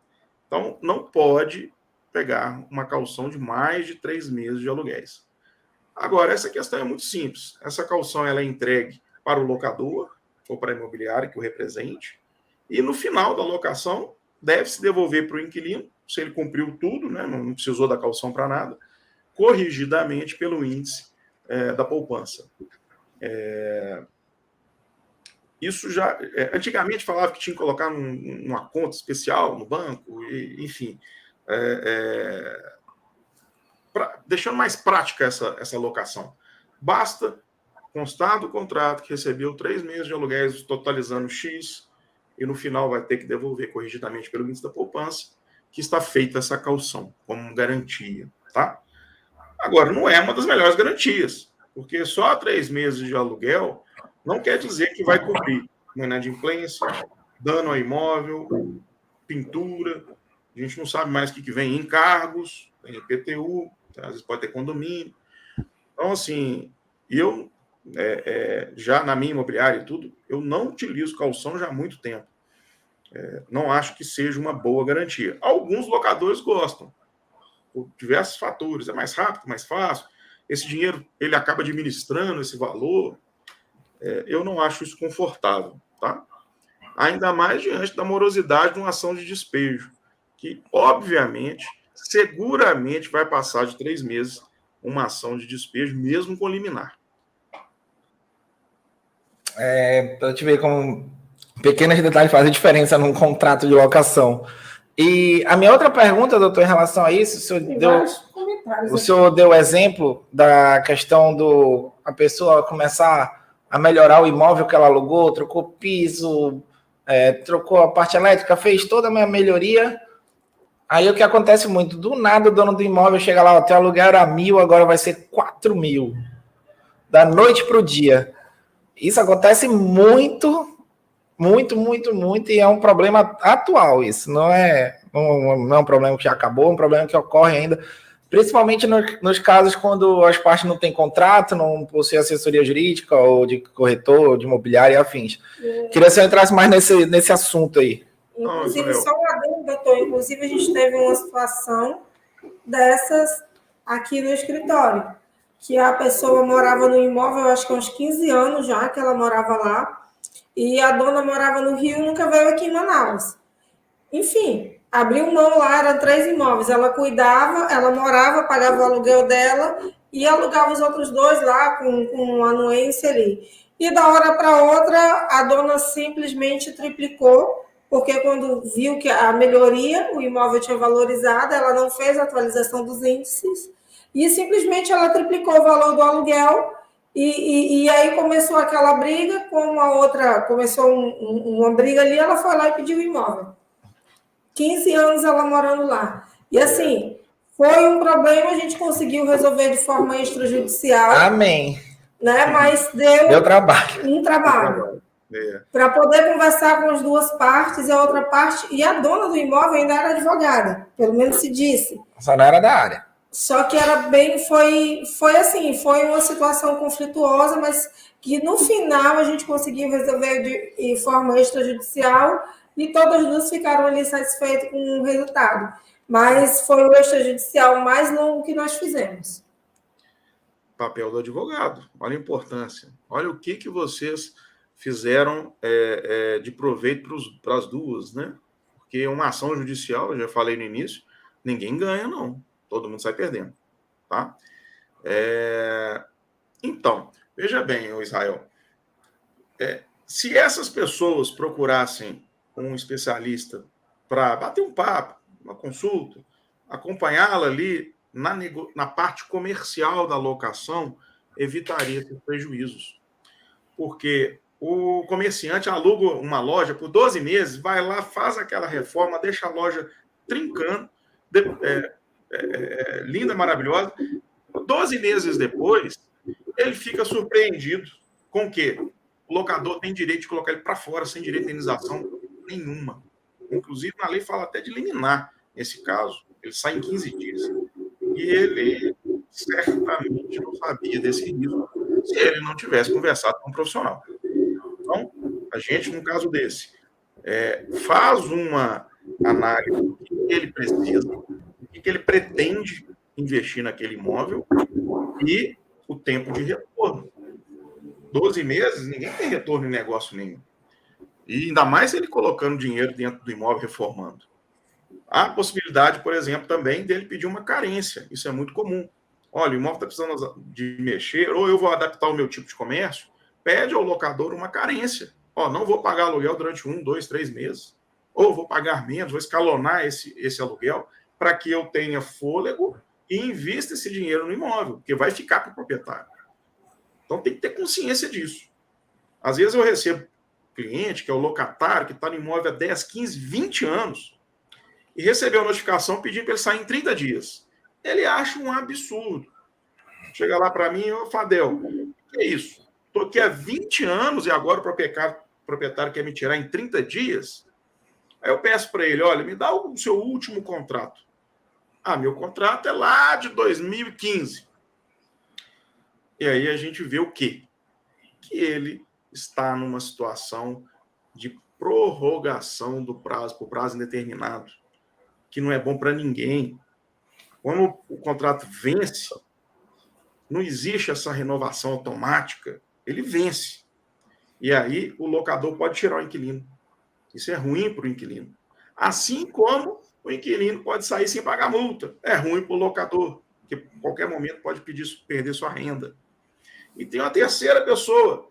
Então, não pode pegar uma caução de mais de 3 meses de aluguéis. Agora, essa questão é muito simples. Essa caução ela é entregue para o locador ou para a imobiliária que o represente, e no final da locação deve se devolver para o inquilino, se ele cumpriu tudo, né, não precisou da caução para nada, corrigidamente pelo índice da poupança. Isso já... antigamente falava que tinha que colocar numa conta especial no banco, enfim... deixando mais prática essa locação. Basta constar do contrato que recebeu 3 meses de aluguéis totalizando X, e no final vai ter que devolver corrigidamente pelo índice da poupança, que está feita essa caução como garantia, tá? Agora, não é uma das melhores garantias, porque só 3 meses de aluguel não quer dizer que vai cobrir inadimplência, dano ao imóvel, pintura, a gente não sabe mais o que vem, encargos, tem IPTU, às vezes pode ter condomínio. Então, assim, eu, já na minha imobiliária e tudo, eu não utilizo caução já há muito tempo. Não acho que seja uma boa garantia. Alguns locadores gostam, por diversos fatores. É mais rápido, mais fácil. Esse dinheiro, ele acaba administrando esse valor. Eu não acho isso confortável, tá? Ainda mais diante da morosidade de uma ação de despejo, que, obviamente, seguramente vai passar de 3 meses uma ação de despejo, mesmo com liminar. Para te ver como pequenos detalhes fazem diferença num contrato de locação. E a minha outra pergunta, doutor, em relação a isso, o senhor deu o exemplo da questão a pessoa começar a melhorar o imóvel que ela alugou, trocou piso, trocou a parte elétrica, fez toda a minha melhoria. Aí o que acontece muito, do nada o dono do imóvel chega lá, teu aluguel era 1.000, agora vai ser 4.000. Da noite para o dia. Isso acontece muito, e é um problema atual isso. Não é um problema que já acabou, é um problema que ocorre ainda, principalmente nos casos quando as partes não têm contrato, não possuem assessoria jurídica, ou de corretor, ou de imobiliário e afins. Queria que você entrasse mais nesse assunto aí. Inclusive, só um adendo, doutor, inclusive a gente teve uma situação dessas aqui no escritório, que a pessoa morava no imóvel, acho que há uns 15 anos já que ela morava lá, e a dona morava no Rio e nunca veio aqui em Manaus. Enfim, abriu mão lá, eram 3 imóveis, ela cuidava, ela morava, pagava o aluguel dela, e alugava os outros 2 lá com anuência ali. E da hora para outra, a dona simplesmente triplicou, porque quando viu que a melhoria, o imóvel tinha valorizado, ela não fez a atualização dos índices, e simplesmente ela triplicou o valor do aluguel, e aí começou aquela briga, com a outra, começou uma briga ali, ela foi lá e pediu o imóvel. 15 anos ela morando lá. E assim, foi um problema, a gente conseguiu resolver de forma extrajudicial. Amém. Né? Mas deu trabalho. Um trabalho. Para poder conversar com as duas partes, e a outra parte, e a dona do imóvel ainda era advogada, pelo menos se disse. Só não era da área. Só que era bem, foi uma situação conflituosa, mas que no final a gente conseguiu resolver de forma extrajudicial e todas as duas ficaram ali satisfeitas com o resultado. Mas foi o extrajudicial mais longo que nós fizemos. Papel do advogado. Olha a importância. Olha o que vocês fizeram de proveito para as duas, né? Porque uma ação judicial, eu já falei no início, ninguém ganha, não. Todo mundo sai perdendo, tá? Então, veja bem, Israel, se essas pessoas procurassem um especialista para bater um papo, uma consulta, acompanhá-la ali na parte comercial da locação, evitaria esses prejuízos. Porque o comerciante aluga uma loja por 12 meses, vai lá, faz aquela reforma, deixa a loja trincando, linda, maravilhosa. 12 meses depois, ele fica surpreendido com o quê? O locador tem direito de colocar ele para fora, sem direito de indenização nenhuma. Inclusive, na lei fala até de liminar nesse caso. Ele sai em 15 dias. E ele certamente não sabia desse risco se ele não tivesse conversado com um profissional. Então, a gente, num caso desse, faz uma análise do que ele precisa, do que ele pretende investir naquele imóvel e o tempo de retorno. 12 meses, ninguém tem retorno em negócio nenhum. E ainda mais ele colocando dinheiro dentro do imóvel, reformando. Há a possibilidade, por exemplo, também dele pedir uma carência. Isso é muito comum. Olha, o imóvel está precisando de mexer, ou eu vou adaptar o meu tipo de comércio, pede ao locador uma carência. Não vou pagar aluguel durante 1, 2, 3 meses. Ou vou pagar menos, vou escalonar esse aluguel para que eu tenha fôlego e invista esse dinheiro no imóvel, porque vai ficar para o proprietário. Então tem que ter consciência disso. Às vezes eu recebo cliente, que é o locatário, que está no imóvel há 10, 15, 20 anos, e recebeu a notificação pedindo para ele sair em 30 dias. Ele acha um absurdo. Chega lá para mim, Fadel, que é isso? Estou aqui há 20 anos e agora o proprietário quer me tirar em 30 dias? Aí eu peço para ele, olha, me dá o seu último contrato. Meu contrato é lá de 2015. E aí a gente vê o quê? Que ele está numa situação de prorrogação do prazo, por prazo indeterminado, que não é bom para ninguém. Quando o contrato vence, não existe essa renovação automática, ele vence. E aí o locador pode tirar o inquilino. Isso é ruim para o inquilino. Assim como o inquilino pode sair sem pagar multa. É ruim para o locador, que em qualquer momento pode perder sua renda. E tem uma terceira pessoa,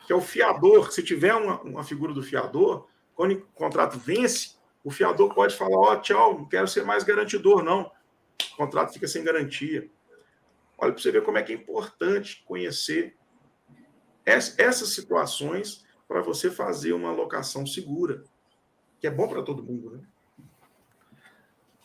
que é o fiador. Se tiver uma figura do fiador, quando o contrato vence, o fiador pode falar, tchau, não quero ser mais garantidor, não. O contrato fica sem garantia. Olha, para você ver como é que é importante conhecer essas situações para você fazer uma locação segura, que é bom para todo mundo, né?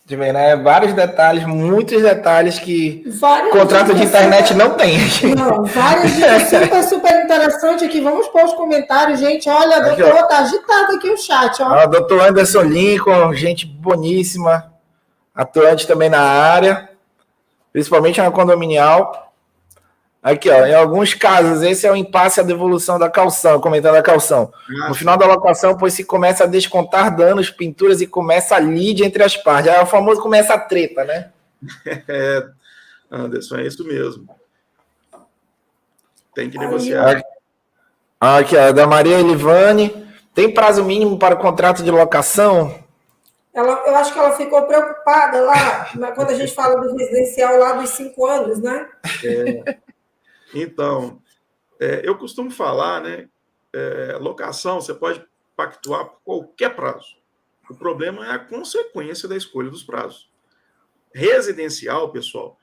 Né? Vários detalhes, muitos detalhes que contrato de internet não tem. Não, várias dicas super interessante aqui. Vamos pôr os comentários, gente. Olha, doutor, tá agitado aqui o chat, ó. Doutor Anderson Lincoln, gente boníssima, atuante também na área, principalmente na condominial. Aqui, ó, em alguns casos, esse é o impasse à devolução da calção, comentando a calção. No final da locação, pois se começa a descontar danos, pinturas e começa a lide entre as partes. É o famoso começa a treta, né? Anderson, é isso mesmo. Tem que negociar. Aqui, ó, da Maria Elivane. Tem prazo mínimo para o contrato de locação? Eu acho que ela ficou preocupada lá, quando a gente fala do residencial lá dos 5 anos, né? Então, eu costumo falar, né? Locação, você pode pactuar por qualquer prazo. O problema é a consequência da escolha dos prazos. Residencial, pessoal,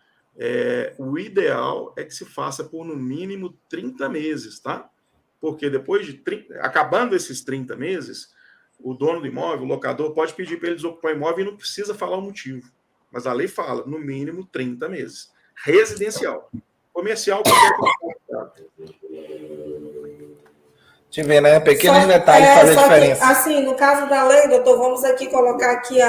o ideal é que se faça por no mínimo 30 meses, tá? Porque depois de acabando esses 30 meses, o dono do imóvel, o locador, pode pedir para ele desocupar o imóvel e não precisa falar o motivo. Mas a lei fala, no mínimo 30 meses. Residencial. Comercial, qualquer coisa. Deixa eu ver, né? Pequenos detalhes fazem a diferença. Que, assim, no caso da lei, doutor, vamos aqui colocar aqui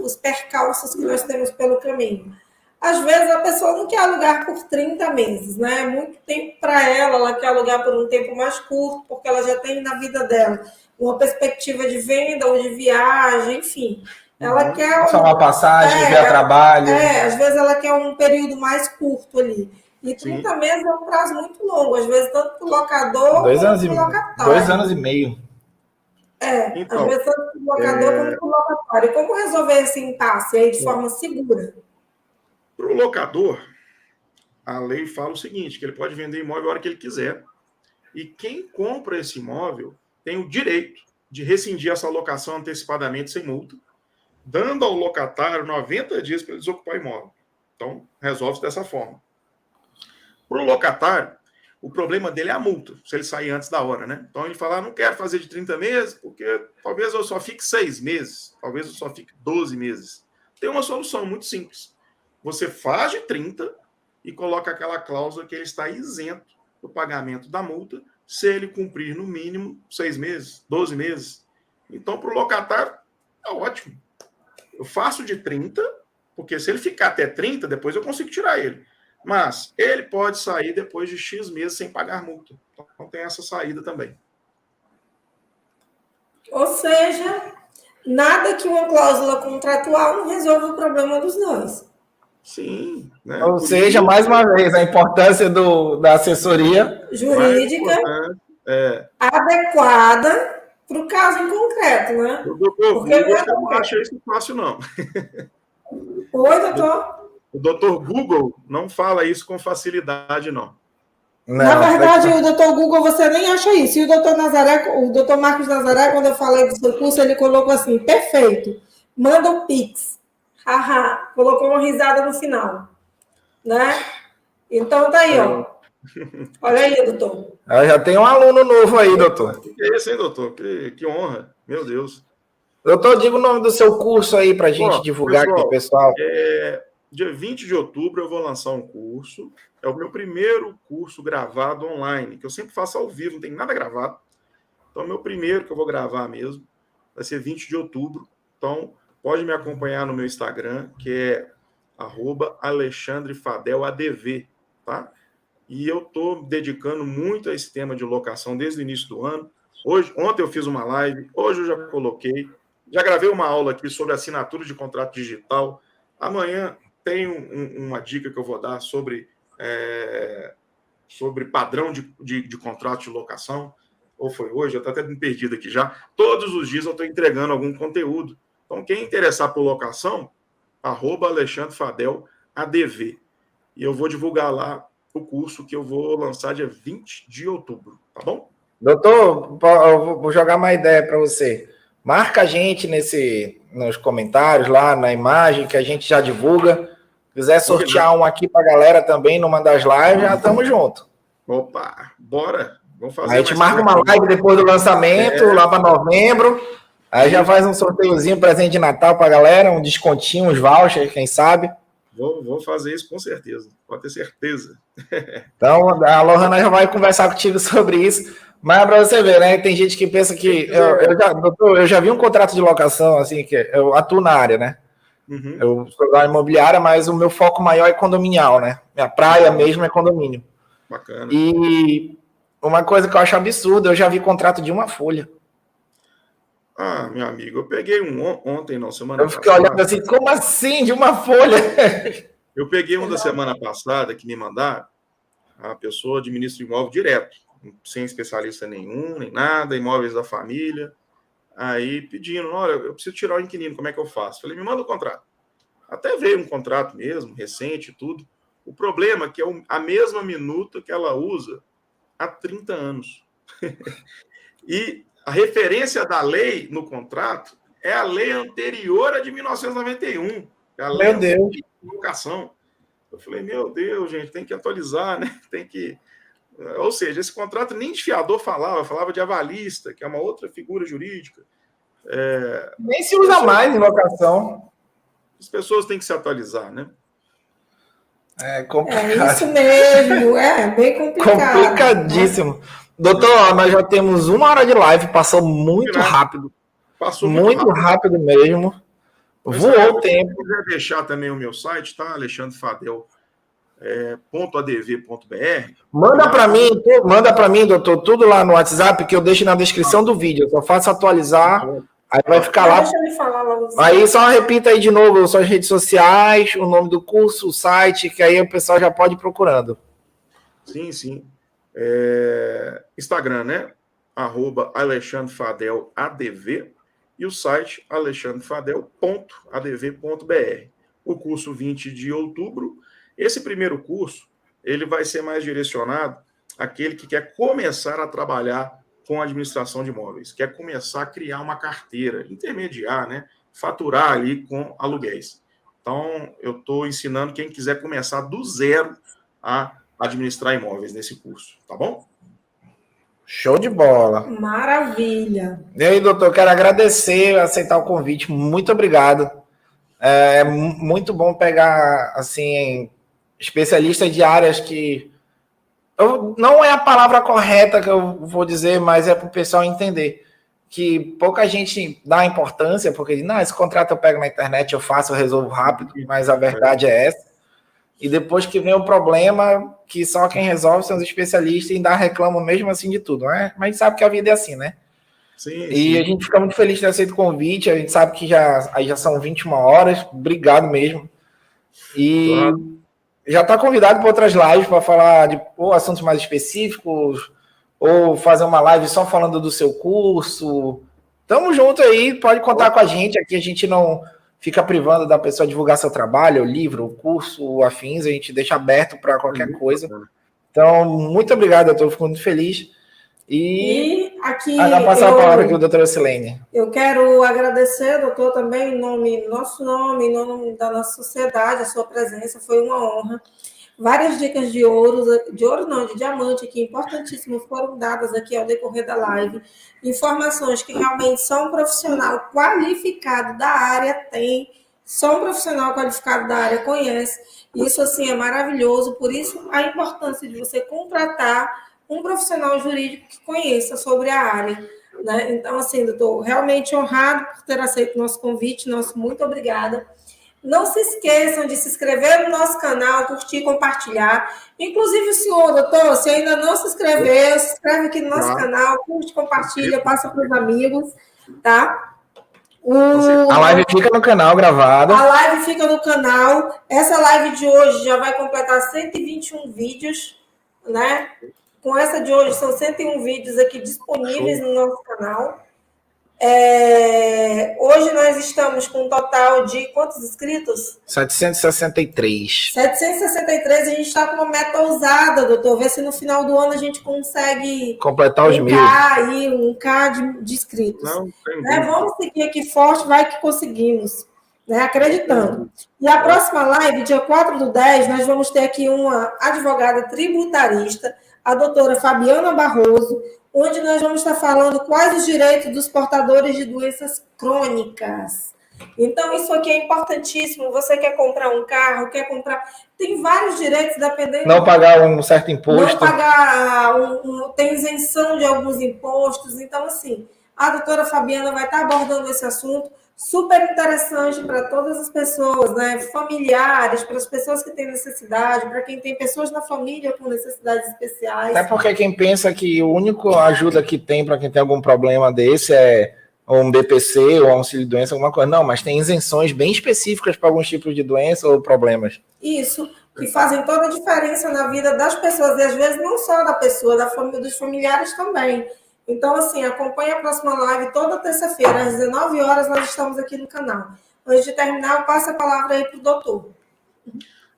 os percalços que nós temos pelo caminho. Às vezes a pessoa não quer alugar por 30 meses, né? É muito tempo para ela quer alugar por um tempo mais curto, porque ela já tem na vida dela uma perspectiva de venda ou de viagem, enfim. Ela quer... Só uma passagem, ver a trabalho. Às vezes ela quer um período mais curto ali. E 30 meses é um prazo muito longo, às vezes tanto para o locador quanto para o locatário. 2 anos e meio. Então, às vezes tanto para o locador quanto para o locatário. E como resolver esse impasse aí de forma segura? Para o locador, a lei fala o seguinte, que ele pode vender imóvel a hora que ele quiser. E quem compra esse imóvel tem o direito de rescindir essa locação antecipadamente sem multa, dando ao locatário 90 dias para ele desocupar o imóvel. Então, resolve-se dessa forma. Para o locatário, o problema dele é a multa, se ele sair antes da hora, né? Então ele fala, não quero fazer de 30 meses, porque talvez eu só fique 6 meses, talvez eu só fique 12 meses. Tem uma solução muito simples. Você faz de 30 e coloca aquela cláusula que ele está isento do pagamento da multa se ele cumprir no mínimo 6 meses, 12 meses. Então, para o locatário, é ótimo. Eu faço de 30, porque se ele ficar até 30, depois eu consigo tirar ele. Mas ele pode sair depois de X meses sem pagar multa. Então tem essa saída também. Ou seja, nada que uma cláusula contratual não resolva o problema dos dois. Sim. Né? Ou seja, mais uma vez, a importância da assessoria jurídica adequada para o caso em concreto, né? Porque eu não acho isso fácil, não. Oi, doutor? O doutor Google não fala isso com facilidade, não. Na verdade, o doutor Google, você nem acha isso. E o doutor Marcos Nazaré, quando eu falei do seu curso, ele colocou assim, perfeito, manda o Pix. Haha, colocou uma risada no final. Né? Então, tá aí, ó. Olha aí, doutor. Eu já tenho um aluno novo aí, doutor. Que é esse, hein, doutor? Que honra. Meu Deus. Doutor, diga o nome do seu curso aí para a gente divulgar aqui, pessoal. Dia 20 de outubro eu vou lançar um curso. É o meu primeiro curso gravado online, que eu sempre faço ao vivo, não tem nada gravado. Então, é o meu primeiro que eu vou gravar mesmo. Vai ser 20 de outubro. Então, pode me acompanhar no meu Instagram, que é @AlexandreFadeladv, tá? E eu estou dedicando muito a esse tema de locação desde o início do ano. Ontem eu fiz uma live, hoje eu já coloquei. Já gravei uma aula aqui sobre assinatura de contrato digital. Amanhã tem uma dica que eu vou dar sobre padrão de contrato de locação. Ou foi hoje, eu estou até me perdido aqui já. Todos os dias eu estou entregando algum conteúdo. Então, quem interessar por locação, @AlexandreFadeladv. E eu vou divulgar lá o curso que eu vou lançar dia 20 de outubro, tá bom? Doutor, eu vou jogar uma ideia para você. Marca a gente nos comentários, lá na imagem, que a gente já divulga. Se quiser sortear um aqui para a galera também, numa das lives, já estamos junto. Opa, bora. Vamos fazer. A gente marca uma live depois do lançamento, lá para novembro. Aí já faz um sorteiozinho, presente de Natal para a galera, um descontinho, uns vouchers, quem sabe. Vou fazer isso com certeza, pode ter certeza. Então, a Lohana já vai conversar contigo sobre isso. Mas para você ver, né? Tem gente que pensa que... eu já vi um contrato de locação, assim, que eu atuo na área, né? Uhum. Eu sou da imobiliária, mas o meu foco maior é condominial, né? Minha praia mesmo é condomínio. Bacana. E uma coisa que eu acho absurda, eu já vi contrato de uma folha. Ah, meu amigo, eu peguei ontem, não, semana passada. Eu fiquei olhando assim, como assim, de uma folha? Eu peguei um da semana passada que me mandaram, a pessoa administra o imóvel direto, sem especialista nenhum, nem nada, imóveis da família. aí pedindo, olha, eu preciso tirar o inquilino, como é que eu faço? Falei, me manda o contrato. Até veio um contrato mesmo, recente e tudo. O problema é que é a mesma minuta que ela usa há 30 anos. E a referência da lei no contrato é a lei anterior à de 1991. É a lei Meu Deus. de locação. Eu falei, meu Deus, gente, tem que atualizar, né? Tem que... Ou seja, esse contrato nem de fiador falava de avalista, que é uma outra figura jurídica. Nem se usa mais em locação. As pessoas têm que se atualizar, né? É complicado. É isso mesmo, bem complicado. Complicadíssimo. Doutor, nós já temos 1 hora de live, passou muito rápido. Passou muito rápido mesmo. Voou o tempo. Se quiser deixar também o meu site, tá? alexandrefadel.adv.br. Manda para mim, doutor, tudo lá no WhatsApp, que eu deixo na descrição do vídeo. Eu só faço atualizar, aí vai ficar lá. Deixa ele falar logo. Aí só repita aí de novo suas redes sociais, o nome do curso, o site, que aí o pessoal já pode ir procurando. Sim. Instagram, né? @alexandrefadeladv e o site alexandrefadel.adv.br. O curso 20 de outubro. Esse primeiro curso, ele vai ser mais direcionado àquele que quer começar a trabalhar com a administração de imóveis, quer começar a criar uma carteira, intermediar, né? Faturar ali com aluguéis. Então, eu estou ensinando quem quiser começar do zero a administrar imóveis nesse curso, tá bom? Show de bola. Maravilha. E aí, doutor, quero agradecer, aceitar o convite. Muito obrigado. É muito bom pegar, assim, especialistas de áreas que... não é a palavra correta que eu vou dizer, mas é para o pessoal entender que pouca gente dá importância, porque diz, não, esse contrato eu pego na internet, eu faço, eu resolvo rápido, mas a verdade é essa. E depois que vem o problema, que só quem resolve são os especialistas e ainda reclamam mesmo assim de tudo, né? Mas a gente sabe que a vida é assim, né? Sim. A gente fica muito feliz de ter aceito o convite, a gente sabe que já são 21 horas, obrigado mesmo. E já está convidado para outras lives para falar de assuntos mais específicos, ou fazer uma live só falando do seu curso. Tamo junto aí, pode contar com a gente, aqui a gente não fica privando da pessoa divulgar seu trabalho, o livro, o curso, afins, a gente deixa aberto para qualquer coisa. Então, muito obrigado, doutor, fico muito feliz. E aqui vou passar a palavra aqui ao doutor Silene. Eu quero agradecer, doutor, também em nosso nome, em nome da nossa sociedade, a sua presença, foi uma honra. Várias dicas de diamante aqui, importantíssimas, foram dadas aqui ao decorrer da live. Informações que realmente só um profissional qualificado da área tem, só um profissional qualificado da área conhece. Isso, assim, é maravilhoso. Por isso, a importância de você contratar um profissional jurídico que conheça sobre a área. Né? Então, assim, doutor, realmente honrado por ter aceito o nosso convite. Nosso muito obrigada. Não se esqueçam de se inscrever no nosso canal, curtir, compartilhar. Inclusive o senhor, doutor, se ainda não se inscreveu, se inscreve aqui no nosso canal, curte, compartilha, passa para os amigos, tá? A live fica no canal gravada. A live fica no canal. Essa live de hoje já vai completar 121 vídeos, né? Com essa de hoje, são 101 vídeos aqui disponíveis no nosso canal. Hoje nós estamos com um total de quantos inscritos? 763. 763, a gente está com uma meta ousada, doutor. Ver se no final do ano a gente consegue completar os 1000. Um K de inscritos. Vamos seguir aqui forte, vai que conseguimos, né? Acreditando. E a próxima live, dia 4/10, nós vamos ter aqui uma advogada tributarista, a doutora Fabiana Barroso, onde nós vamos estar falando quais os direitos dos portadores de doenças crônicas. Então, isso aqui é importantíssimo. Você quer comprar um carro, quer comprar... Tem vários direitos, dependendo... Não pagar um certo imposto. Não pagar... Tem isenção de alguns impostos. Então, assim, a doutora Fabiana vai estar abordando esse assunto. Super interessante para todas as pessoas, né? Familiares, para as pessoas que têm necessidade, para quem tem pessoas na família com necessidades especiais. É porque quem pensa que a única ajuda que tem para quem tem algum problema desse é um BPC ou auxílio de doença, alguma coisa. Não, mas tem isenções bem específicas para alguns tipos de doença ou problemas. Isso, que fazem toda a diferença na vida das pessoas, e às vezes não só da pessoa, da família, dos familiares também. Então, assim, acompanhe a próxima live toda terça-feira, às 19 horas, nós estamos aqui no canal. Antes de terminar, eu passo a palavra aí para o doutor.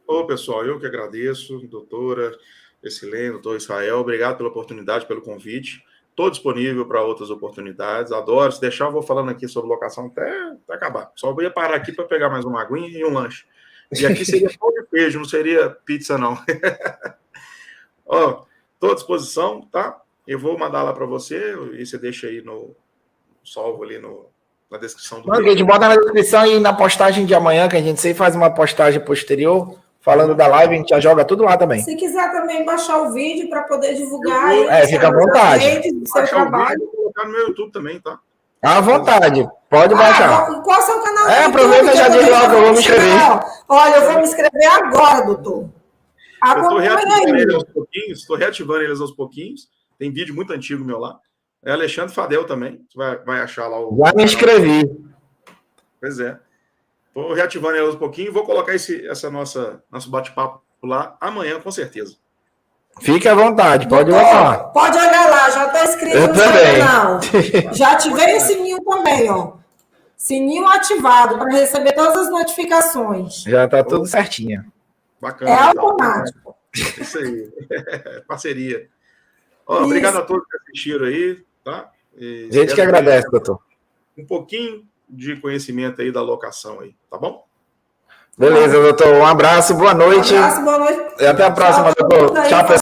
Ô, pessoal, eu que agradeço, doutora Excelente, doutor Israel, obrigado pela oportunidade, pelo convite. Estou disponível para outras oportunidades, adoro. Se deixar, eu vou falando aqui sobre locação até acabar. Só ia parar aqui para pegar mais uma aguinha e um lanche. E aqui seria pão de queijo, não seria pizza, não. Ó, estou à disposição, tá? Eu vou mandar lá para você e você deixa aí no salvo ali na descrição do vídeo. A gente bota na descrição e na postagem de amanhã, que a gente sempre faz uma postagem posterior, falando da live, a gente já joga tudo lá também. Se quiser também baixar o vídeo para poder divulgar, fica à vontade. Baixar o vídeo e colocar no meu YouTube também, tá? À vontade, pode baixar. Qual é o seu canal? Aproveita e já diz logo que eu vou me inscrever. Olha, eu vou me inscrever agora, doutor. Eu estou reativando eles aos pouquinhos. Tem vídeo muito antigo meu lá. É Alexandre Fadel também. Você vai achar lá o. Já me inscrevi. Pois é. Estou reativando eles aos pouquinhos e vou colocar nosso bate-papo lá amanhã, com certeza. Fique à vontade, pode botar. Pode olhar lá, já está inscrito no seu canal. Já ativei o sininho também, ó. Sininho ativado para receber todas as notificações. Já está tudo certinho. Bacana. É automático. Isso aí. Parceria. Obrigado a todos que assistiram aí, tá? E gente que agradece, doutor. Um pouquinho de conhecimento aí da locação aí, tá bom? Beleza, doutor. Um abraço, boa noite. Um abraço, boa noite. E até a próxima, doutor. Tchau, pessoal.